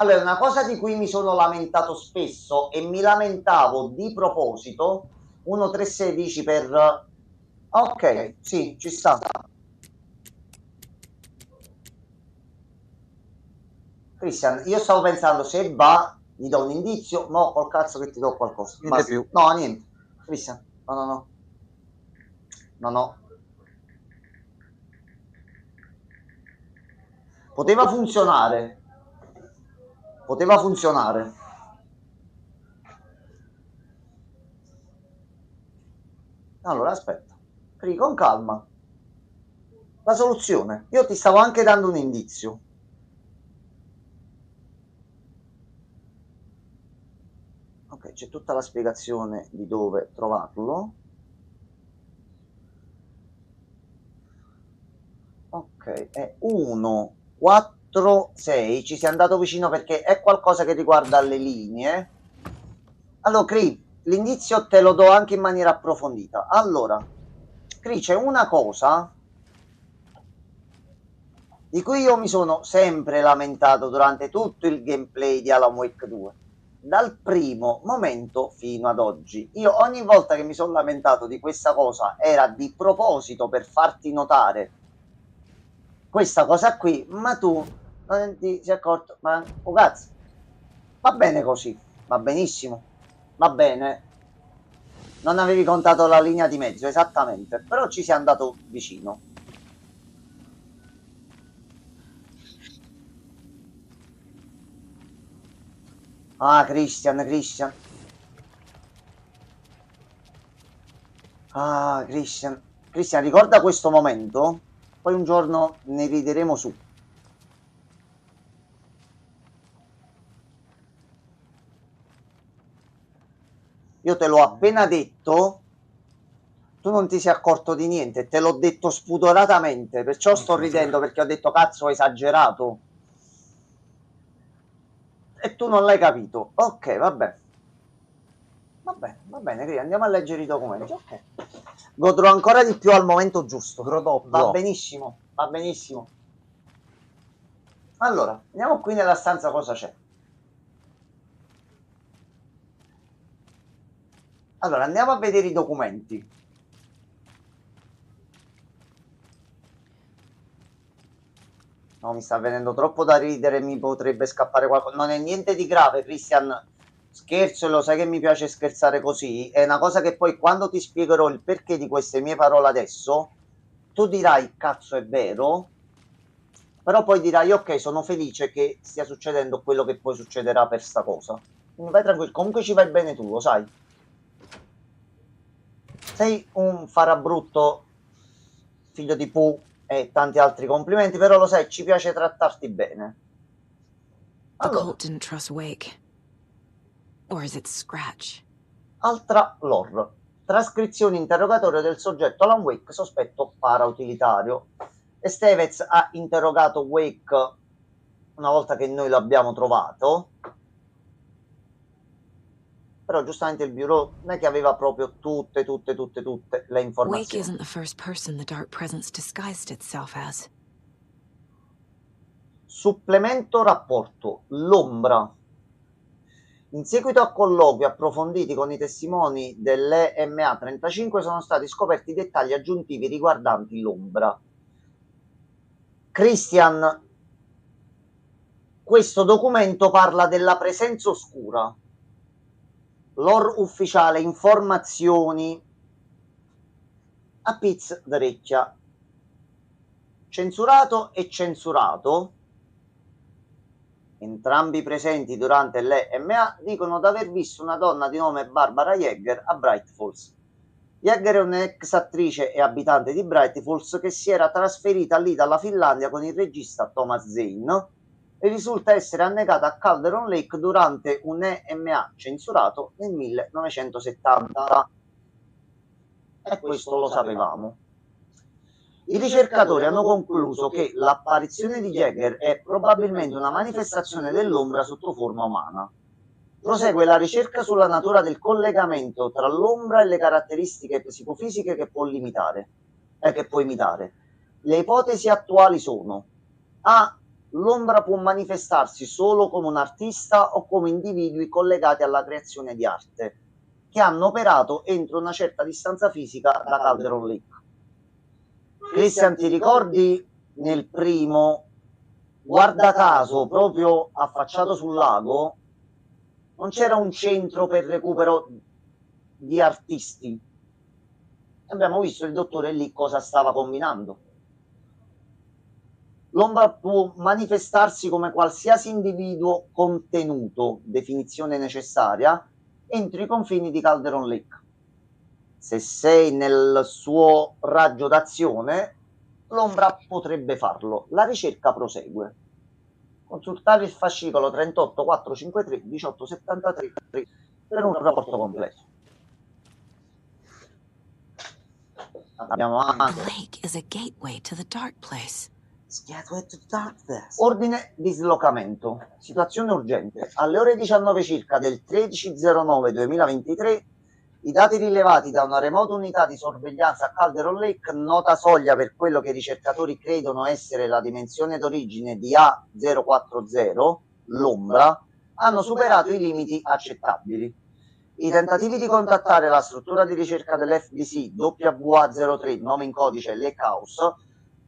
Allora, è una cosa di cui mi sono lamentato spesso, e mi lamentavo di proposito. 1, 3, 16 per... Ok, sì, ci sta. Christian, io stavo pensando, se va, gli do un indizio, no, col cazzo che ti do qualcosa. Niente Basta. più. No, niente. Christian, no, no, no. No, no. Poteva funzionare. Poteva funzionare. Allora, aspetta. Con calma. La soluzione. Io ti stavo anche dando un indizio. Ok, c'è tutta la spiegazione di dove trovarlo. Ok, è 1, 4, 6. Ci sei andato vicino perché è qualcosa che riguarda le linee. Allora, Cri, l'indizio te lo do anche in maniera approfondita. Allora, Cri, c'è una cosa di cui io mi sono sempre lamentato durante tutto il gameplay di Alan Wake 2. Dal primo momento fino ad oggi. Io ogni volta che mi sono lamentato di questa cosa era di proposito per farti notare questa cosa qui, ma tu non ti sei accorto, ma oh cazzo, va bene così, va benissimo, va bene, non avevi contato la linea di mezzo, esattamente, però ci sei andato vicino. Ah, Christian. Ah, Christian, ricorda questo momento? Poi un giorno ne rideremo su. Io te l'ho appena detto, tu non ti sei accorto di niente, te l'ho detto spudoratamente, perciò sto ridendo perché ho detto cazzo ho esagerato. E tu non l'hai capito. Ok, vabbè. Va bene, andiamo a leggere i documenti. Ok. Godrò ancora di più al momento giusto. Va benissimo, va benissimo. Allora, andiamo qui nella stanza, cosa c'è? Allora, andiamo a vedere i documenti. No, mi sta venendo troppo da ridere, mi potrebbe scappare qualcosa. Non è niente di grave, Christian. Scherzo, lo sai che mi piace scherzare così. È una cosa che poi quando ti spiegherò il perché di queste mie parole adesso, tu dirai, cazzo è vero, però poi dirai, ok, sono felice che stia succedendo quello che poi succederà per sta cosa. Quindi vai tranquillo, comunque ci vai bene tu, lo sai. Sei un farabrutto, figlio di Pooh e tanti altri complimenti, però lo sai, ci piace trattarti bene. The Allora, cult didn't trust Wake. Or is it Scratch? altra lore. Trascrizione interrogatorio del soggetto Alan Wake, sospetto parautilitario. Estevez ha interrogato Wake una volta che noi l'abbiamo trovato, però giustamente il bureau non è che aveva proprio tutte le Wake informazioni. isn't the first person the Dark Presence disguised itself as. Supplemento rapporto. L'ombra. In seguito a colloqui approfonditi con i testimoni dell'EMA 35 sono stati scoperti dettagli aggiuntivi riguardanti l'ombra. Christian, questo documento parla della presenza oscura. Lore ufficiale, informazioni a pizz d'orecchia. Censurato e censurato. Entrambi presenti durante l'EMA dicono di aver visto una donna di nome Barbara Jäger a Bright Falls. Jäger è un'ex attrice e abitante di Bright Falls che si era trasferita lì dalla Finlandia con il regista Thomas Zane e risulta essere annegata a Calderon Lake durante un EMA censurato nel 1970. E questo lo sapevamo. I ricercatori hanno concluso che l'apparizione di Jäger è probabilmente una manifestazione dell'ombra sotto forma umana. Prosegue la ricerca sulla natura del collegamento tra l'ombra e le caratteristiche psicofisiche che può imitare. Le ipotesi attuali sono: A. L'ombra può manifestarsi solo come un artista o come individui collegati alla creazione di arte, che hanno operato entro una certa distanza fisica da Calderon Lake. Christian, ti ricordi nel primo guarda caso, proprio affacciato sul lago, non c'era un centro per recupero di artisti. Abbiamo visto il dottore lì cosa stava combinando. L'ombra può manifestarsi come qualsiasi individuo contenuto, definizione necessaria, entro i confini di Calderon Lake. Se sei nel suo raggio d'azione, l'ombra potrebbe farlo. La ricerca prosegue. Consultare il fascicolo 38453 1873 per un rapporto completo. Abbiamo The anche lake is a gateway to the dark place. ordine dislocamento. Situazione urgente. Alle ore 19 circa del 13/09/2023 i dati rilevati da una remota unità di sorveglianza a Calderon Lake, nota soglia per quello che i ricercatori credono essere la dimensione d'origine di A040, l'ombra, hanno superato i limiti accettabili. I tentativi di contattare la struttura di ricerca dell'FBC WA03, nome in codice Lake House,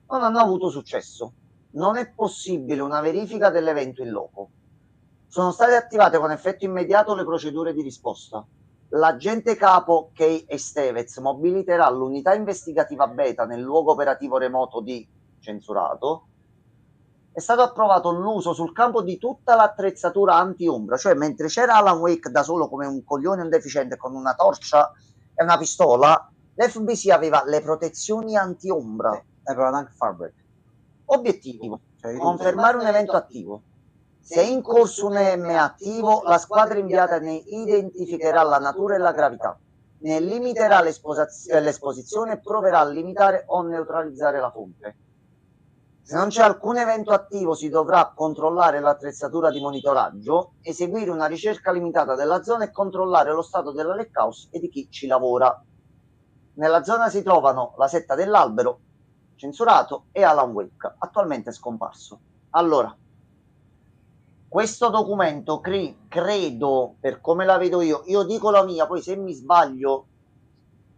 non hanno avuto successo. Non è possibile una verifica dell'evento in loco. Sono state attivate con effetto immediato le procedure di risposta. L'agente capo Kay Estevez mobiliterà l'unità investigativa beta nel luogo operativo remoto di Censurato. È stato approvato l'uso sul campo di tutta l'attrezzatura anti-ombra, cioè mentre c'era Alan Wake da solo come un coglione, un deficiente con una torcia e una pistola, l'FBC aveva le protezioni anti-ombra. È provato anche Farbrick. Obiettivo: confermare un evento attivo. Se è in corso un EM attivo, la squadra inviata ne identificherà la natura e la gravità, ne limiterà l'esposizione e proverà a limitare o neutralizzare la fonte. Se non c'è alcun evento attivo, si dovrà controllare l'attrezzatura di monitoraggio, eseguire una ricerca limitata della zona e controllare lo stato della Lake House e di chi ci lavora. Nella zona si trovano la setta dell'albero, Censurato e Alan Wake, attualmente scomparso. Allora, questo documento credo, per come la vedo io dico la mia, poi se mi sbaglio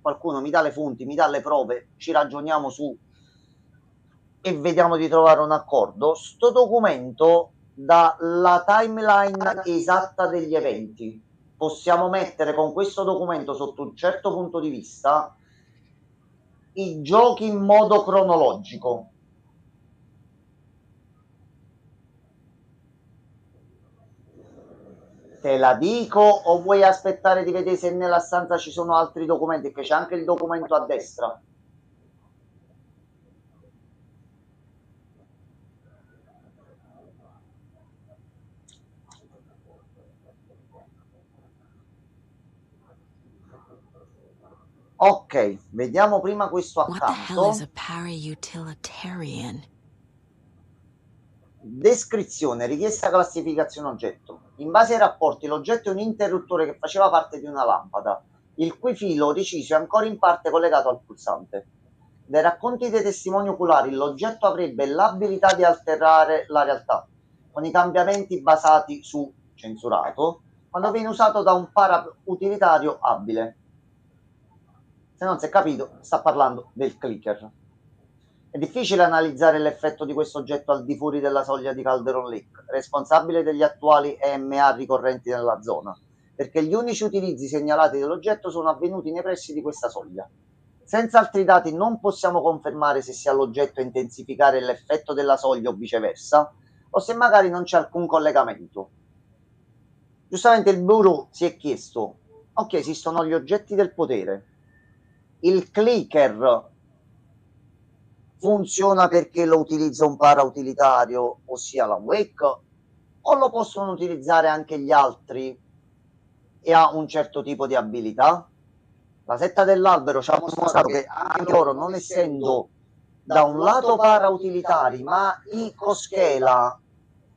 qualcuno mi dà le fonti, mi dà le prove, ci ragioniamo su e vediamo di trovare un accordo. Sto documento dà la timeline esatta degli eventi. Possiamo mettere con questo documento sotto un certo punto di vista i giochi in modo cronologico. Te la dico o vuoi aspettare di vedere se nella stanza ci sono altri documenti? Che c'è anche il documento a destra. Ok, vediamo prima questo What the hell accanto. is a para-utilitarian? Descrizione, richiesta classificazione oggetto. In base ai rapporti, l'oggetto è un interruttore che faceva parte di una lampada, il cui filo reciso è ancora in parte collegato al pulsante. Dai racconti dei testimoni oculari, l'oggetto avrebbe l'abilità di alterare la realtà, con i cambiamenti basati su Censurato, quando viene usato da un para-utilitario abile. Se non si è capito, sta parlando del clicker. È difficile analizzare l'effetto di questo oggetto al di fuori della soglia di Calderon Lake, responsabile degli attuali EMA ricorrenti nella zona, perché gli unici utilizzi segnalati dell'oggetto sono avvenuti nei pressi di questa soglia. Senza altri dati non possiamo confermare se sia l'oggetto a intensificare l'effetto della soglia o viceversa, o se magari non c'è alcun collegamento. Giustamente il Bureau si è chiesto, ok, esistono gli oggetti del potere. Il clicker funziona perché lo utilizza un para-utilitario, ossia la Wake, o lo possono utilizzare anche gli altri e ha un certo tipo di abilità? La setta dell'albero ci ha mostrato che anche loro, non essendo da un lato para-utilitari, ma i Koskela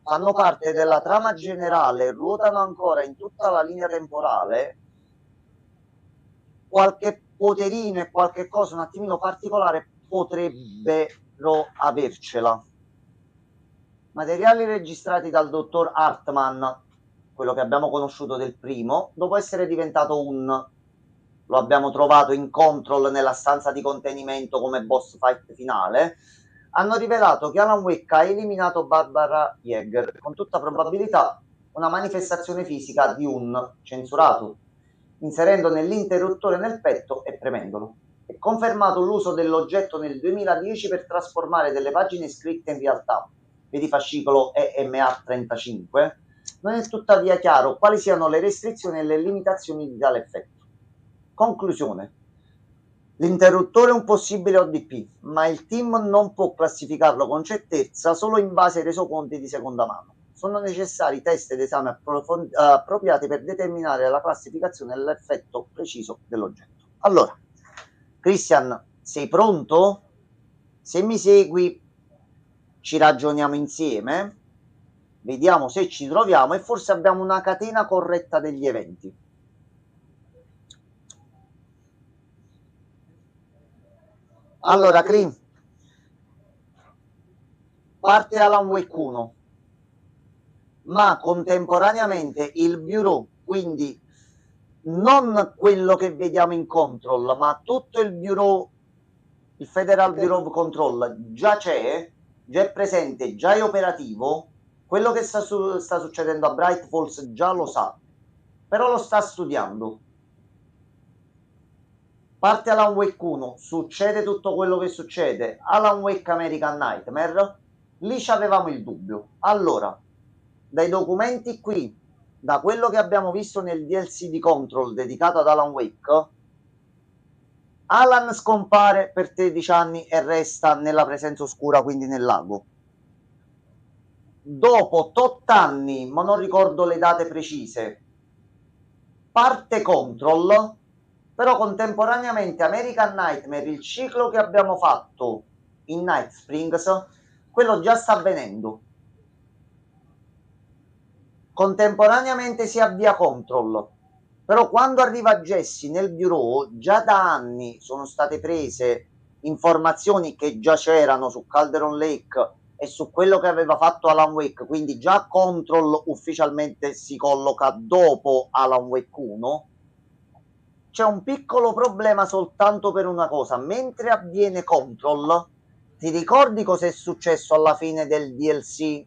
fanno parte della trama generale, ruotano ancora in tutta la linea temporale, qualche poterino e qualche cosa un attimino particolare potrebbero avercela. Materiali registrati dal dottor Hartman, quello che abbiamo conosciuto del primo, dopo essere diventato lo abbiamo trovato in control nella stanza di contenimento come boss fight finale, hanno rivelato che Alan Wake ha eliminato Barbara Yeager, con tutta probabilità una manifestazione fisica di un censurato, inserendo nell'interruttore nel petto e premendolo. È confermato l'uso dell'oggetto nel 2010 per trasformare delle pagine scritte in realtà, vedi fascicolo EMA35. Non è tuttavia chiaro quali siano le restrizioni e le limitazioni di tale effetto. Conclusione. L'interruttore è un possibile ODP, ma il team non può classificarlo con certezza solo in base ai resoconti di seconda mano. Sono necessari test ed esami appropriati per determinare la classificazione e l'effetto preciso dell'oggetto. Allora, Christian, sei pronto? Se mi segui, ci ragioniamo insieme, vediamo se ci troviamo e forse abbiamo una catena corretta degli eventi. Allora, Crim, parte Alan Wake 1, ma contemporaneamente il Bureau, quindi non quello che vediamo in Control, ma tutto il Bureau, il Federal Bureau of Control, già c'è, già è presente, già è operativo. Quello che sta succedendo a Bright Falls già lo sa, però lo sta studiando. Parte Alan Wake 1, succede tutto quello che succede. Alan Wake American Nightmare, lì c'avevamo il dubbio. Allora, dai documenti qui, da quello che abbiamo visto nel DLC di Control dedicato ad Alan Wake, Alan scompare per 13 anni e resta nella presenza oscura, quindi nel lago. Dopo 8 anni, ma non ricordo le date precise, parte Control, però contemporaneamente American Nightmare, il ciclo che abbiamo fatto in Night Springs, quello già sta avvenendo. Contemporaneamente si avvia Control, però quando arriva Jesse nel bureau, già da anni sono state prese informazioni che già c'erano su Calderon Lake e su quello che aveva fatto Alan Wake, quindi già Control ufficialmente si colloca dopo Alan Wake 1. C'è un piccolo problema soltanto per una cosa: mentre avviene Control, ti ricordi cosa è successo alla fine del DLC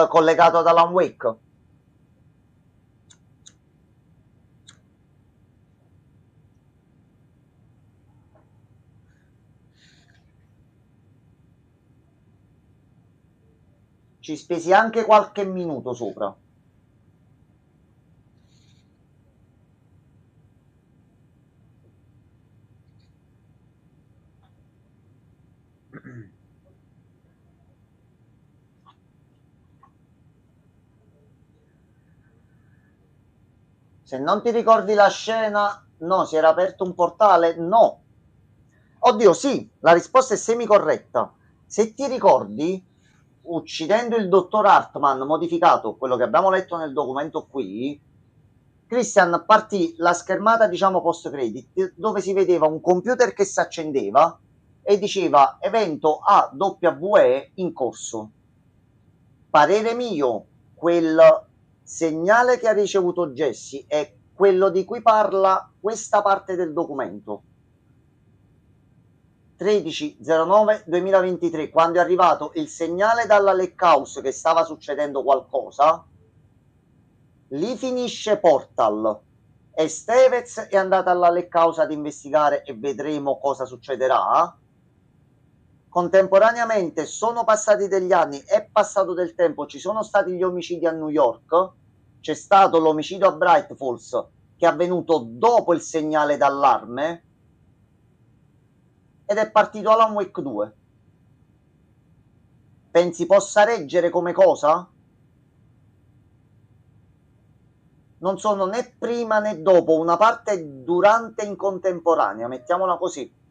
collegato ad Alan Wake? Ci spesi anche qualche minuto sopra. Se non ti ricordi la scena, no, si era aperto un portale? No. Oddio, sì, la risposta è semicorretta. Se ti ricordi, uccidendo il dottor Hartman modificato, quello che abbiamo letto nel documento qui, Christian partì la schermata, diciamo, post credit, dove si vedeva un computer che si accendeva e diceva evento AWE in corso. Parere mio, quel segnale che ha ricevuto Jesse è quello di cui parla questa parte del documento. 13/09/2023, quando è arrivato il segnale dalla Lake House che stava succedendo qualcosa, lì finisce Portal e Stevez è andata alla Lake House ad investigare e vedremo cosa succederà. Contemporaneamente sono passati degli anni, è passato del tempo, ci sono stati gli omicidi a New York, c'è stato l'omicidio a Bright Falls che è avvenuto dopo il segnale d'allarme ed è partito Alan Wake 2. Pensi possa reggere come cosa? Non sono né prima né dopo, una parte durante in contemporanea, mettiamola così.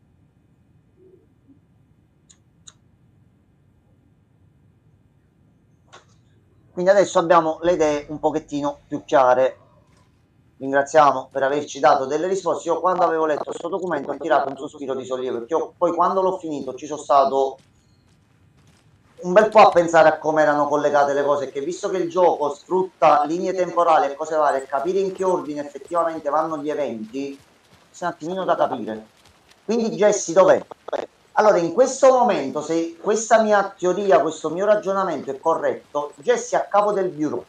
Quindi adesso abbiamo le idee un pochettino più chiare. Ringraziamo per averci dato delle risposte. Io quando avevo letto questo documento ho tirato un sospiro di sollievo, perché poi quando l'ho finito ci sono stato un bel po' a pensare a come erano collegate le cose, che visto che il gioco sfrutta linee temporali e cose varie, capire in che ordine effettivamente vanno gli eventi, è un attimino da capire. Quindi Jesse dov'è? Allora, in questo momento, se questa mia teoria, questo mio ragionamento è corretto, Jesse è a capo del bureau.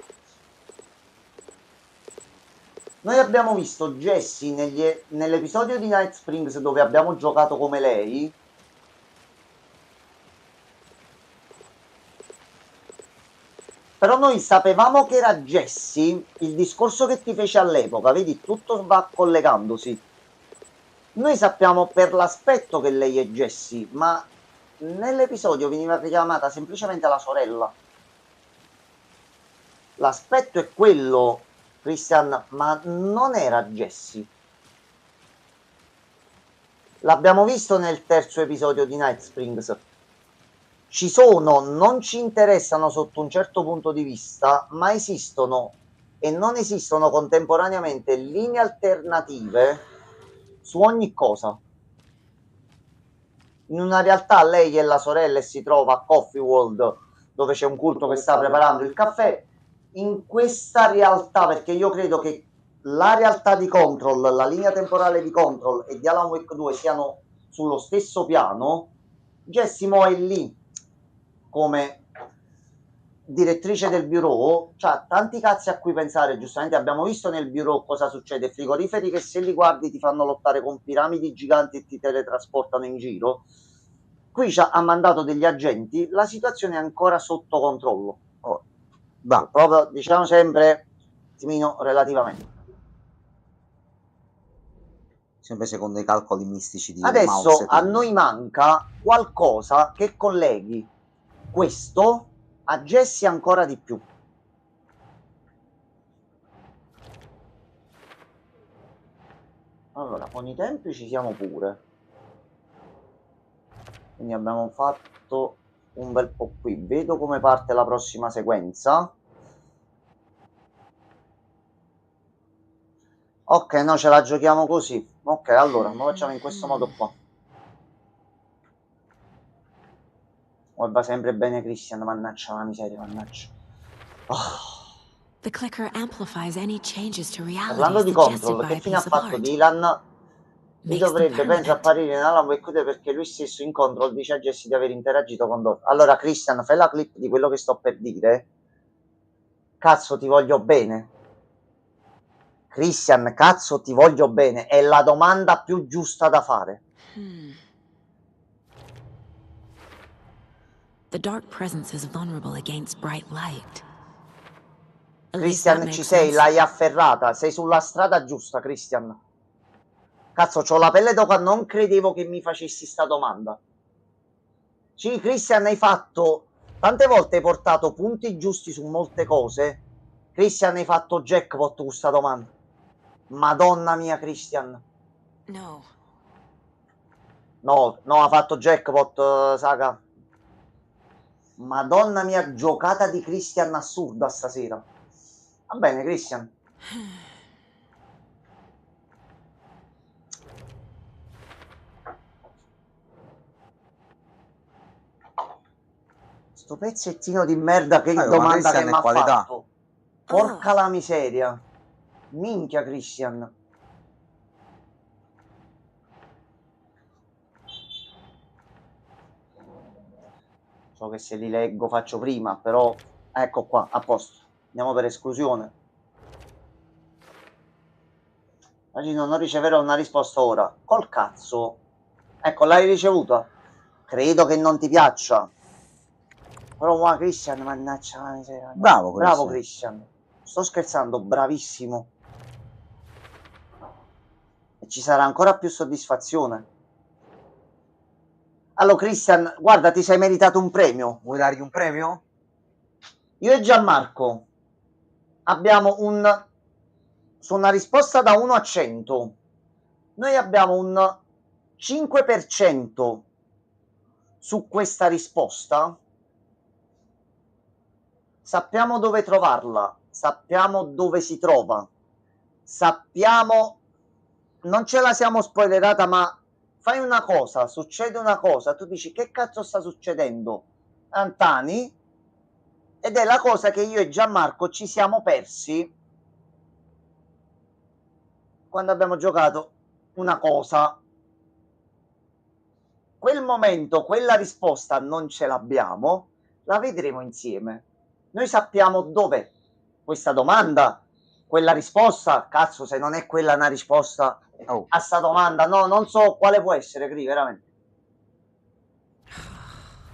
Noi abbiamo visto Jessie nell'episodio di Night Springs dove abbiamo giocato come lei. Però noi sapevamo che era Jessie, il discorso che ti fece all'epoca, vedi, tutto va collegandosi. Noi sappiamo per l'aspetto che lei è Jessie, ma nell'episodio veniva chiamata semplicemente la sorella. L'aspetto è quello, Christian, ma non era Jessie. L'abbiamo visto nel terzo episodio di Night Springs. Ci sono, non ci interessano sotto un certo punto di vista, ma esistono e non esistono contemporaneamente linee alternative su ogni cosa. In una realtà lei è la sorella e si trova a Coffee World dove c'è un culto che sta preparando il caffè. In questa realtà, perché io credo che la realtà di Control, la linea temporale di Control e di Alan Wake 2 siano sullo stesso piano, Jessimo è lì come direttrice del bureau, c'ha tanti cazzi a cui pensare. Giustamente abbiamo visto nel bureau cosa succede, frigoriferi che se li guardi ti fanno lottare con piramidi giganti e ti teletrasportano in giro. Qui ha mandato degli agenti, la situazione è ancora sotto controllo. Va, proprio diciamo sempre relativamente. Sempre secondo i calcoli mistici di Adesso Mao a Zedong. noi manca qualcosa che colleghi questo a Jesse ancora di più. Allora, con i tempi ci siamo pure. Quindi abbiamo fatto un bel po' qui. Vedo come parte la prossima sequenza. Ok, no, ce la giochiamo così. Ok, allora, lo facciamo in questo modo qua. Oh, va sempre bene Christian, mannaggia la miseria, mannaggia. The clicker amplifies any changes to reality Parlando di suggested Control, by che a fine ha piece of fatto art. Dylan? Lui Makes them dovrebbe, penso, permanent. apparire in Alan Wake 2 perché lui stesso in Control dice a Jesse di aver interagito con Dot. Allora, Christian, fai la clip di quello che sto per dire. Cazzo, ti voglio bene. Christian, cazzo, ti voglio bene. È la domanda più giusta da fare. The dark presence is vulnerable against bright light. At least that Christian, makes ci sei, sense. l'hai afferrata. Sei sulla strada giusta, Christian. Cazzo, c'ho la pelle d'oca, non credevo che mi facessi sta domanda. Sì, Christian, hai fatto... Tante volte hai portato punti giusti su molte cose. Christian, hai fatto jackpot con sta domanda. Madonna mia, Christian. No. No, ha fatto jackpot, Saga. Madonna mia, giocata di Christian assurda stasera. Va bene, Christian. Sto pezzettino di merda, che domanda che mi ha fatto. Porca la miseria. Minchia, Christian. So che se li leggo faccio prima, però... Ecco qua, a posto. Andiamo per esclusione. Immagino non riceverò una risposta ora. Col cazzo. Ecco, l'hai ricevuta. Credo che non ti piaccia. Però qua Christian, mannaggia la miseria. Bravo, Bravo Christian. Sto scherzando, bravissimo. E ci sarà ancora più soddisfazione. Allora Christian, guarda, ti sei meritato un premio. Vuoi dargli un premio? Io e Gianmarco abbiamo su una risposta da 1 a 100. Noi abbiamo un 5% su questa risposta. Sappiamo dove trovarla, sappiamo dove si trova, sappiamo, non ce la siamo spoilerata, ma fai una cosa, succede una cosa, tu dici che cazzo sta succedendo, Antani, ed è la cosa che io e Gianmarco ci siamo persi quando abbiamo giocato una cosa. quel momento, quella risposta non ce l'abbiamo, la vedremo insieme. Noi sappiamo dov'è questa domanda, quella risposta, cazzo, se non è quella una risposta a sta domanda, no, non so quale può essere, Cri, veramente.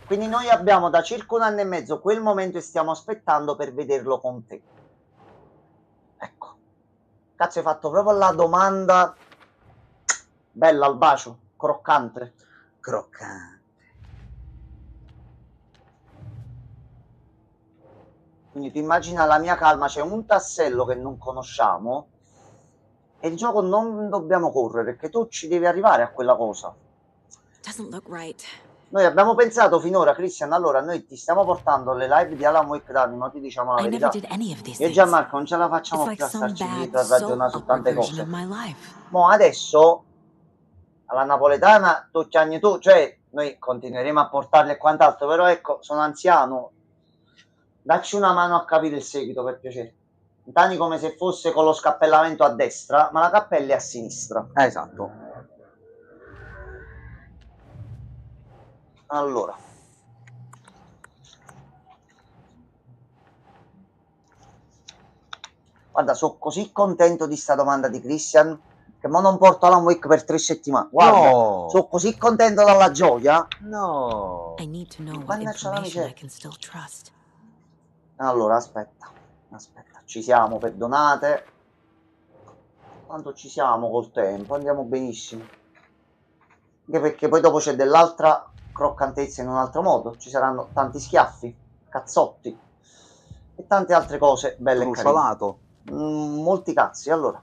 Quindi noi abbiamo da circa 1 anno e mezzo quel momento e stiamo aspettando per vederlo con te. Ecco. Cazzo, hai fatto proprio la domanda bella al bacio, croccante. Croccante. Quindi ti immagina la mia calma, c'è un tassello che non conosciamo e il gioco non dobbiamo correre, perché tu ci devi arrivare a quella cosa. Doesn't look right. Noi abbiamo pensato finora, Christian, allora noi ti stiamo portando le live di Alan Wake da anni, ma ti diciamo la I never verità. did any of these Io e things. Gianmarco non ce la It's facciamo like più a some starci bad dietro a soap ragionare su opera tante version cose. of my life. Mo adesso, alla napoletana, tu chiagni tu, cioè noi continueremo a portarle e quant'altro, però ecco, sono anziano, dacci una mano a capire il seguito per piacere. Intani come se fosse con lo scappellamento a destra, ma la cappella è a sinistra. Esatto. Allora. Guarda, sono così contento di sta domanda di Christian che mo non porto Alan Wake per 3 settimane. Guarda, No. sono così contento dalla gioia. No. I need to know what Mannaggia la information I miseria. can still trust. Allora, aspetta, ci siamo, perdonate. Quanto ci siamo col tempo, andiamo benissimo. Anche perché poi dopo c'è dell'altra croccantezza in un altro modo. Ci saranno tanti schiaffi, cazzotti e tante altre cose belle e carine. Truciolato. Molti cazzi, allora.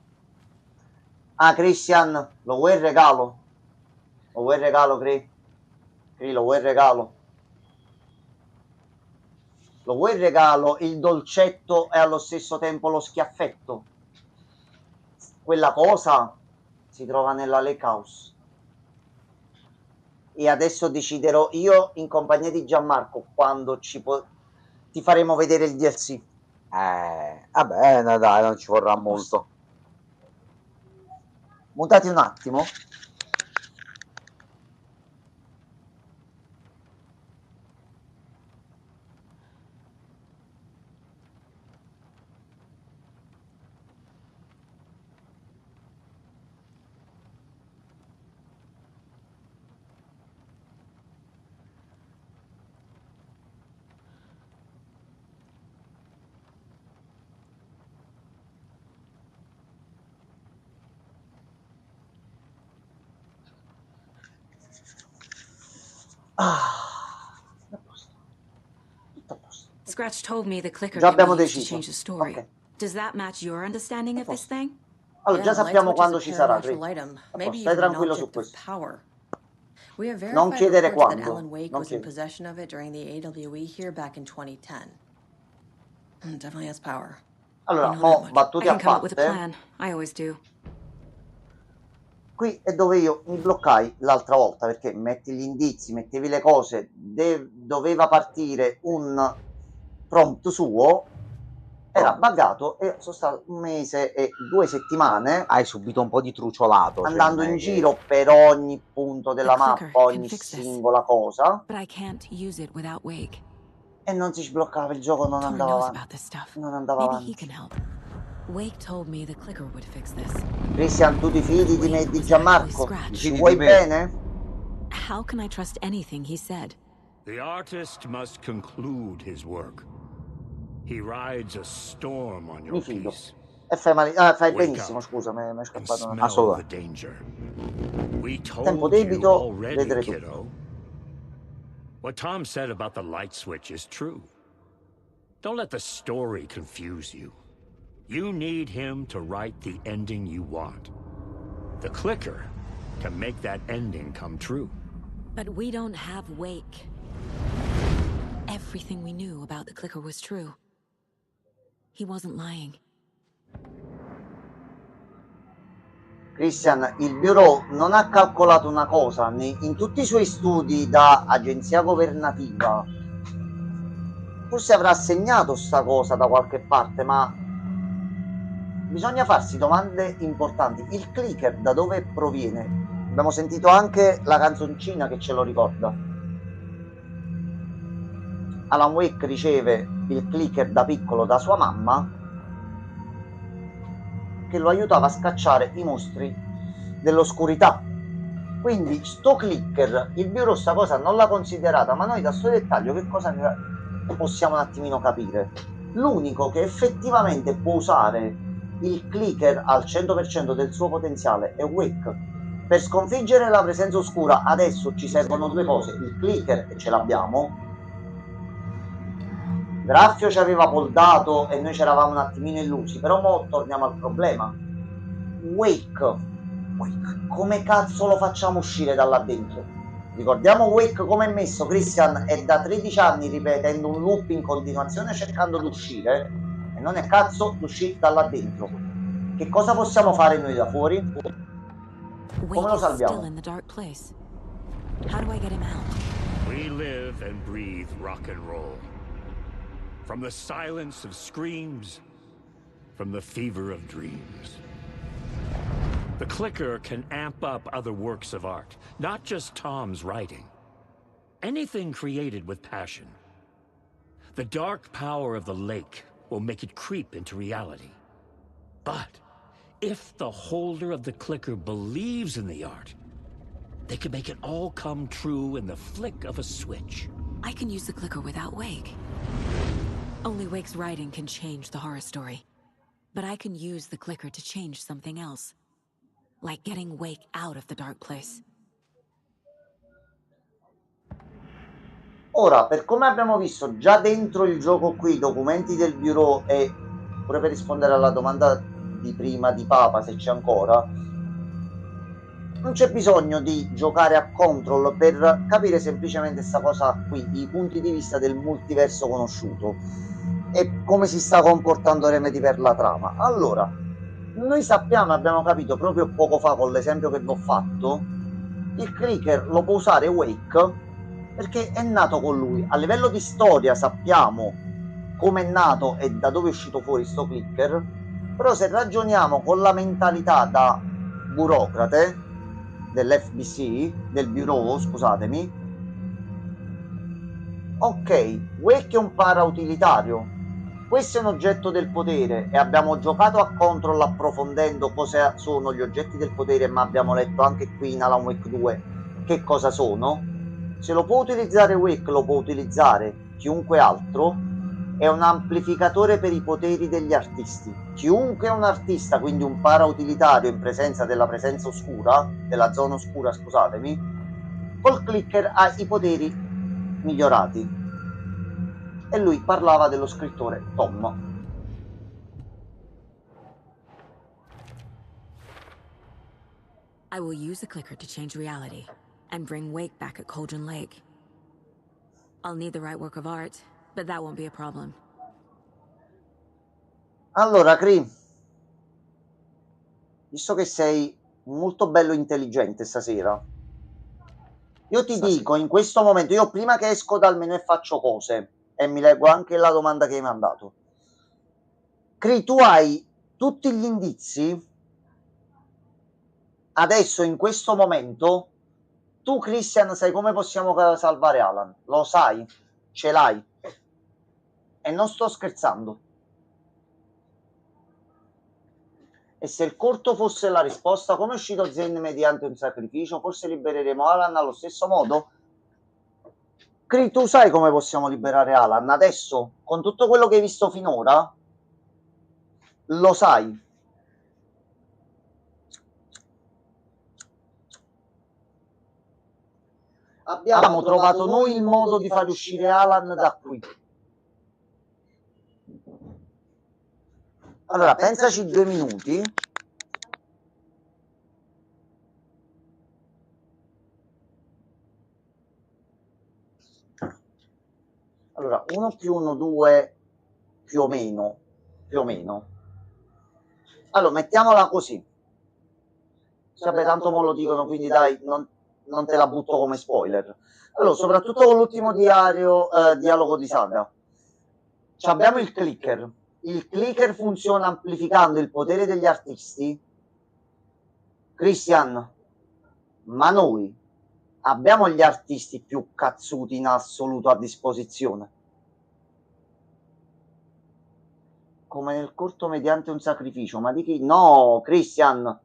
Ah, Christian, lo vuoi il regalo? Lo vuoi il regalo, Cri? Cri, lo vuoi il regalo? Lo vuoi il regalo, il dolcetto e allo stesso tempo lo schiaffetto? Quella cosa si trova nella Lake House. E adesso deciderò io in compagnia di Gianmarco quando ti faremo vedere il DLC. Vabbè, no, dai, non ci vorrà molto. Mutate un attimo. Tutto a posto. Tutto a posto. Scratch told me the clicker Già can be abbiamo used to deciso. change the story. Ok. Does that match your understanding of this thing? Allora, già Yeah, sappiamo light quando switch ci is a sarà. paranatural Cri. item, A maybe posto, stai even an tranquillo su object of questo. power. We have Non verified chiedere reports that quando. Alan Wake Non was in chiedere. possession of it during the AWE here back in 2010. Definitely has power. Allora, You know mo that much. I battute a can come up with a parte. plan. I always do. Qui è dove io mi bloccai l'altra volta perché metti gli indizi, mettevi le cose, doveva partire un prompt suo, era buggato e sono stato 1 mese e 2 settimane Hai subito un po' di truciolato. cioè, andando non è in che- giro per ogni punto della The clicker mappa, can ogni fix this. singola cosa But I can't use it without Wake. e non si sbloccava, il gioco non Tor andava knows avanti. about this stuff. Non andava Maybe he avanti. can help. Wake told me the clicker would fix this. Christian, tu ti fidi di me e di Gianmarco? Scratch. Ci Fidi vuoi di me. bene? How can I trust anything he said? The artist must conclude his work. He rides a storm on your Mi fido. piece. E fai Wake benissimo, up scusa, mi è and scappato una... smell Assolutamente. the danger. We Tempo told you debito, already, vedere tu. kiddo. What Tom said about the light switch is true. Don't let the story confuse you. You need him to write the ending you want. The clicker can make that ending come true. But we don't have Wake. Everything we knew about the clicker was true. He wasn't lying. Christian, il Bureau non ha calcolato una cosa, in tutti i suoi studi da agenzia governativa, forse avrà segnato sta cosa da qualche parte, ma bisogna farsi domande importanti. Il clicker da dove proviene? Abbiamo sentito anche la canzoncina che ce lo ricorda. Alan Wake riceve il clicker da piccolo da sua mamma, che lo aiutava a scacciare i mostri dell'oscurità. Quindi sto clicker, il Bureau sta cosa non l'ha considerata, ma noi da sto dettaglio che cosa ne possiamo un attimino capire? L'unico che effettivamente può usare il clicker al 100% del suo potenziale è Wake. Per sconfiggere la presenza oscura adesso ci servono due cose: il clicker, e ce l'abbiamo. Graffio ci aveva poldato e noi ci eravamo un attimino illusi, però mo torniamo al problema. Wake, come cazzo lo facciamo uscire da là dentro? Ricordiamo Wake come è messo, Christian è da 13 anni ripetendo un loop in continuazione cercando di uscire e non è cazzo di uscire da là dentro. Che cosa possiamo fare noi da fuori? Come lo salviamo? We live and breathe rock and roll. From the silence of screams, from the fever of dreams. The clicker can amp up other works of art, not just Tom's writing. Anything created with passion. The dark power of the lake will make it creep into reality. But if the holder of the clicker believes in the art, they can make it all come true in the flick of a switch. I can use the clicker without Wake. Only Wake's writing can change the horror story. But I can use the clicker to change something else. Like getting Wake out of the dark place. Ora, per come abbiamo visto già dentro il gioco qui, i documenti del Bureau, e pure per rispondere alla domanda di prima di Papa, se c'è ancora, non c'è bisogno di giocare a Control per capire semplicemente questa cosa qui, i punti di vista del multiverso conosciuto e come si sta comportando Remedy per la trama. Allora, noi sappiamo, abbiamo capito proprio poco fa con l'esempio che vi ho fatto, il clicker lo può usare Wake perché è nato con lui. A livello di storia sappiamo come è nato e da dove è uscito fuori sto clicker, però se ragioniamo con la mentalità da burocrate dell'FBC, del Bureau, scusatemi, ok, Wake è un parautilitario, questo è un oggetto del potere e abbiamo giocato a Control approfondendo cosa sono gli oggetti del potere, ma abbiamo letto anche qui in Alan Wake 2 che cosa sono. Se lo può utilizzare Wake, lo può utilizzare chiunque altro. È un amplificatore per i poteri degli artisti. Chiunque è un artista, quindi un parautilitario in presenza della presenza oscura, della zona oscura, scusatemi, col clicker ha i poteri migliorati. E lui parlava dello scrittore Tom. I will use the clicker to change reality and bring Wake back at Cauldron Lake. I'll need the right work of art, but that won't be a problem. Allora, Cree, visto che sei molto bello intelligente stasera, io ti dico in questo momento, io prima che esco dal menu e faccio cose, e mi leggo anche la domanda che hai mandato. Cree, tu hai tutti gli indizi, adesso in questo momento, tu Christian sai come possiamo salvare Alan, lo sai, ce l'hai, e non sto scherzando. E se il corto fosse la risposta, come è uscito Zen mediante un sacrificio, forse libereremo Alan allo stesso modo? Cree, tu sai come possiamo liberare Alan adesso? Con tutto quello che hai visto finora? Lo sai? Abbiamo trovato noi il modo di far uscire Alan da qui. Allora, pensaci 2 minuti. Allora, 1 più 1, 2, più o meno. Allora, mettiamola così. Vabbè, tanto me lo dicono, quindi dai, non te la butto come spoiler. Allora, soprattutto con l'ultimo dialogo di Saga. Abbiamo il clicker. Il clicker funziona amplificando il potere degli artisti. Christian, Ma noi abbiamo gli artisti più cazzuti in assoluto a disposizione. Come nel corto mediante un sacrificio, ma di chi? No, Christian,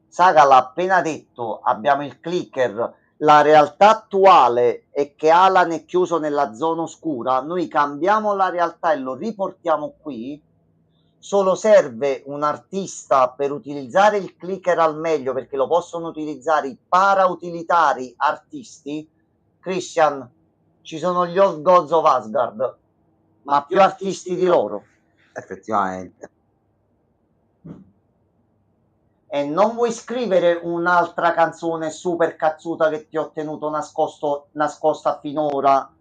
Saga l'ha appena detto, abbiamo il clicker. La realtà attuale è che Alan è chiuso nella zona oscura, noi cambiamo la realtà e lo riportiamo qui. Solo serve un artista per utilizzare il clicker al meglio, perché lo possono utilizzare i para-utilitari artisti. Christian, ci sono gli Old Gods of Asgard, ma più artisti di loro. Effettivamente. E non vuoi scrivere un'altra canzone super cazzuta che ti ho tenuto nascosta finora,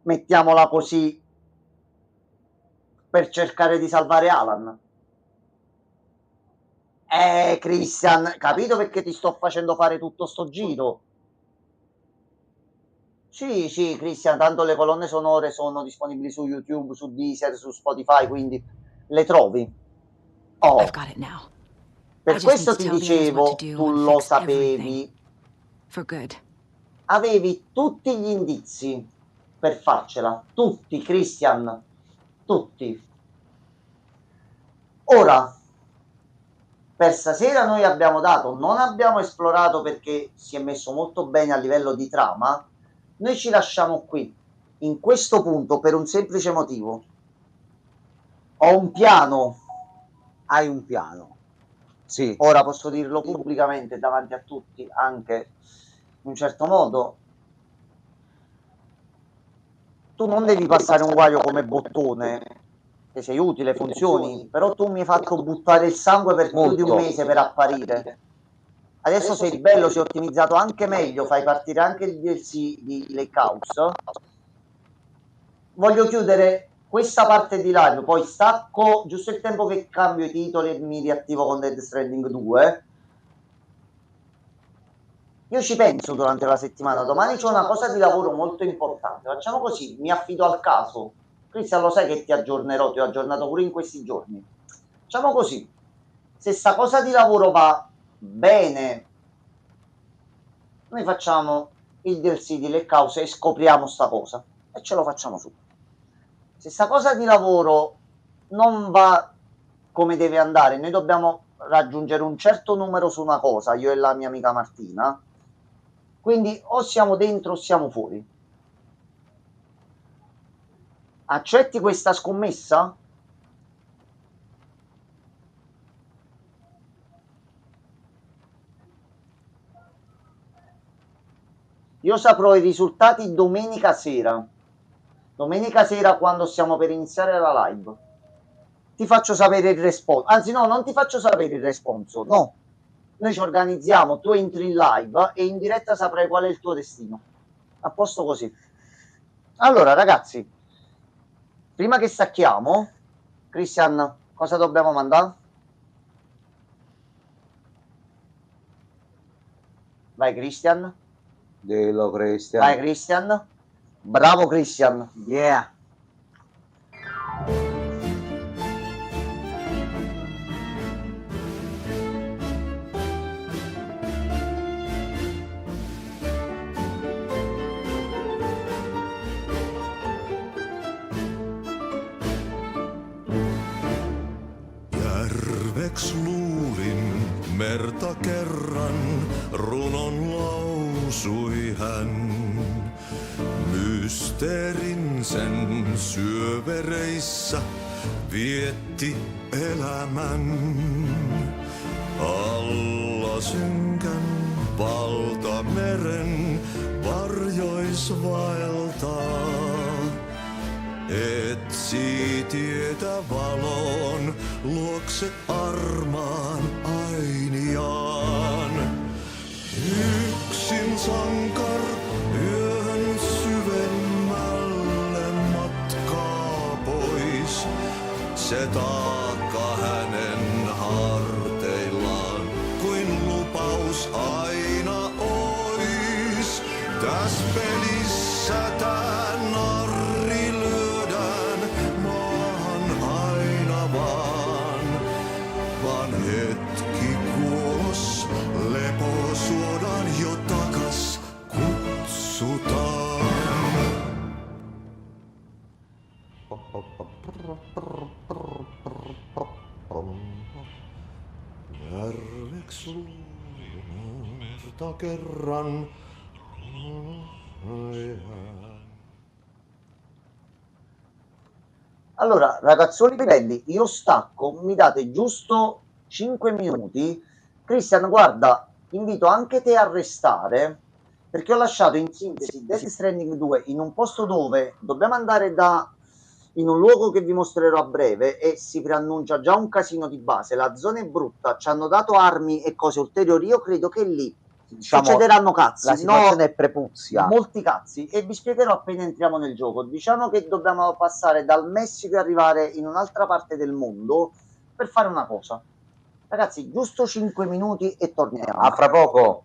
mettiamola così, per cercare di salvare Alan? Christian, capito perché ti sto facendo fare tutto sto giro? Sì, Christian, tanto le colonne sonore sono disponibili su YouTube, su Deezer, su Spotify, quindi le trovi. Oh, I've got it now. per questo ti dicevo, tu lo sapevi, For good. avevi tutti gli indizi per farcela, tutti, Christian, tutti. Ora, per stasera noi abbiamo dato, non abbiamo esplorato perché si è messo molto bene a livello di trama, noi ci lasciamo qui, in questo punto, per un semplice motivo. Ho un piano. Hai un piano. Sì. Ora posso dirlo pubblicamente davanti a tutti, anche in un certo modo. Tu non devi passare un guaio come bottone, che sei utile, funzioni, però tu mi hai fatto buttare il sangue per più di un mese per apparire. Adesso sei bello, sei ottimizzato anche meglio, fai partire anche il DLC di Lake House. Voglio chiudere questa parte di live, poi stacco giusto il tempo che cambio i titoli e mi riattivo con Death Stranding 2. Io ci penso durante la settimana, domani c'è una cosa di lavoro molto importante, facciamo così, mi affido al caso. Cristian, lo sai che ti aggiornerò, ti ho aggiornato pure in questi giorni. Facciamo così, se sta cosa di lavoro va bene, noi facciamo il DLC di Lake House e scopriamo sta cosa e ce lo facciamo su. Se sta cosa di lavoro non va come deve andare, noi dobbiamo raggiungere un certo numero su una cosa, io e la mia amica Martina, quindi o siamo dentro o siamo fuori. Accetti questa scommessa? Io saprò i risultati domenica sera. Domenica sera quando stiamo per iniziare la live. Ti faccio sapere il responso. Anzi no, non ti faccio sapere il responso. No. Noi ci organizziamo, tu entri in live e in diretta saprai qual è il tuo destino. A posto così. Allora ragazzi, prima che stacchiamo, Christian, cosa dobbiamo mandare? Vai Christian. Dillo, Christian. Vai Christian. Bravo Christian. Yeah. Järveks luulin merta kerran, runon lausui hän. Mysteerin sen syövereissä vietti elämän. Alla synkän valtameren varjois vaeltaa. Etsi tietä valon luokse armaan ainiaan. Yksin sankar yön syvemmälle matkaa pois. Se taakka hänen harteillaan kuin lupaus aina ois. Täs pelissä tää narri lyödään maahan aina vaan hetki kuolos lepo suodaan jotain. Järvex lumerta kerran Allora, ragazzoli belli, io stacco, mi date giusto 5 minuti. Christian, guarda, invito anche te a restare, perché ho lasciato in sintesi Death Stranding 2 in un posto dove dobbiamo andare in un luogo che vi mostrerò a breve e si preannuncia già un casino di base. La zona è brutta, ci hanno dato armi e cose ulteriori. Io credo che lì Diciamo, succederanno cazzi, la situazione no, è prepuzia. molti cazzi, e vi spiegherò appena entriamo nel gioco. Diciamo che dobbiamo passare dal Messico e arrivare in un'altra parte del mondo per fare una cosa. Ragazzi, giusto 5 minuti e torniamo. A fra poco.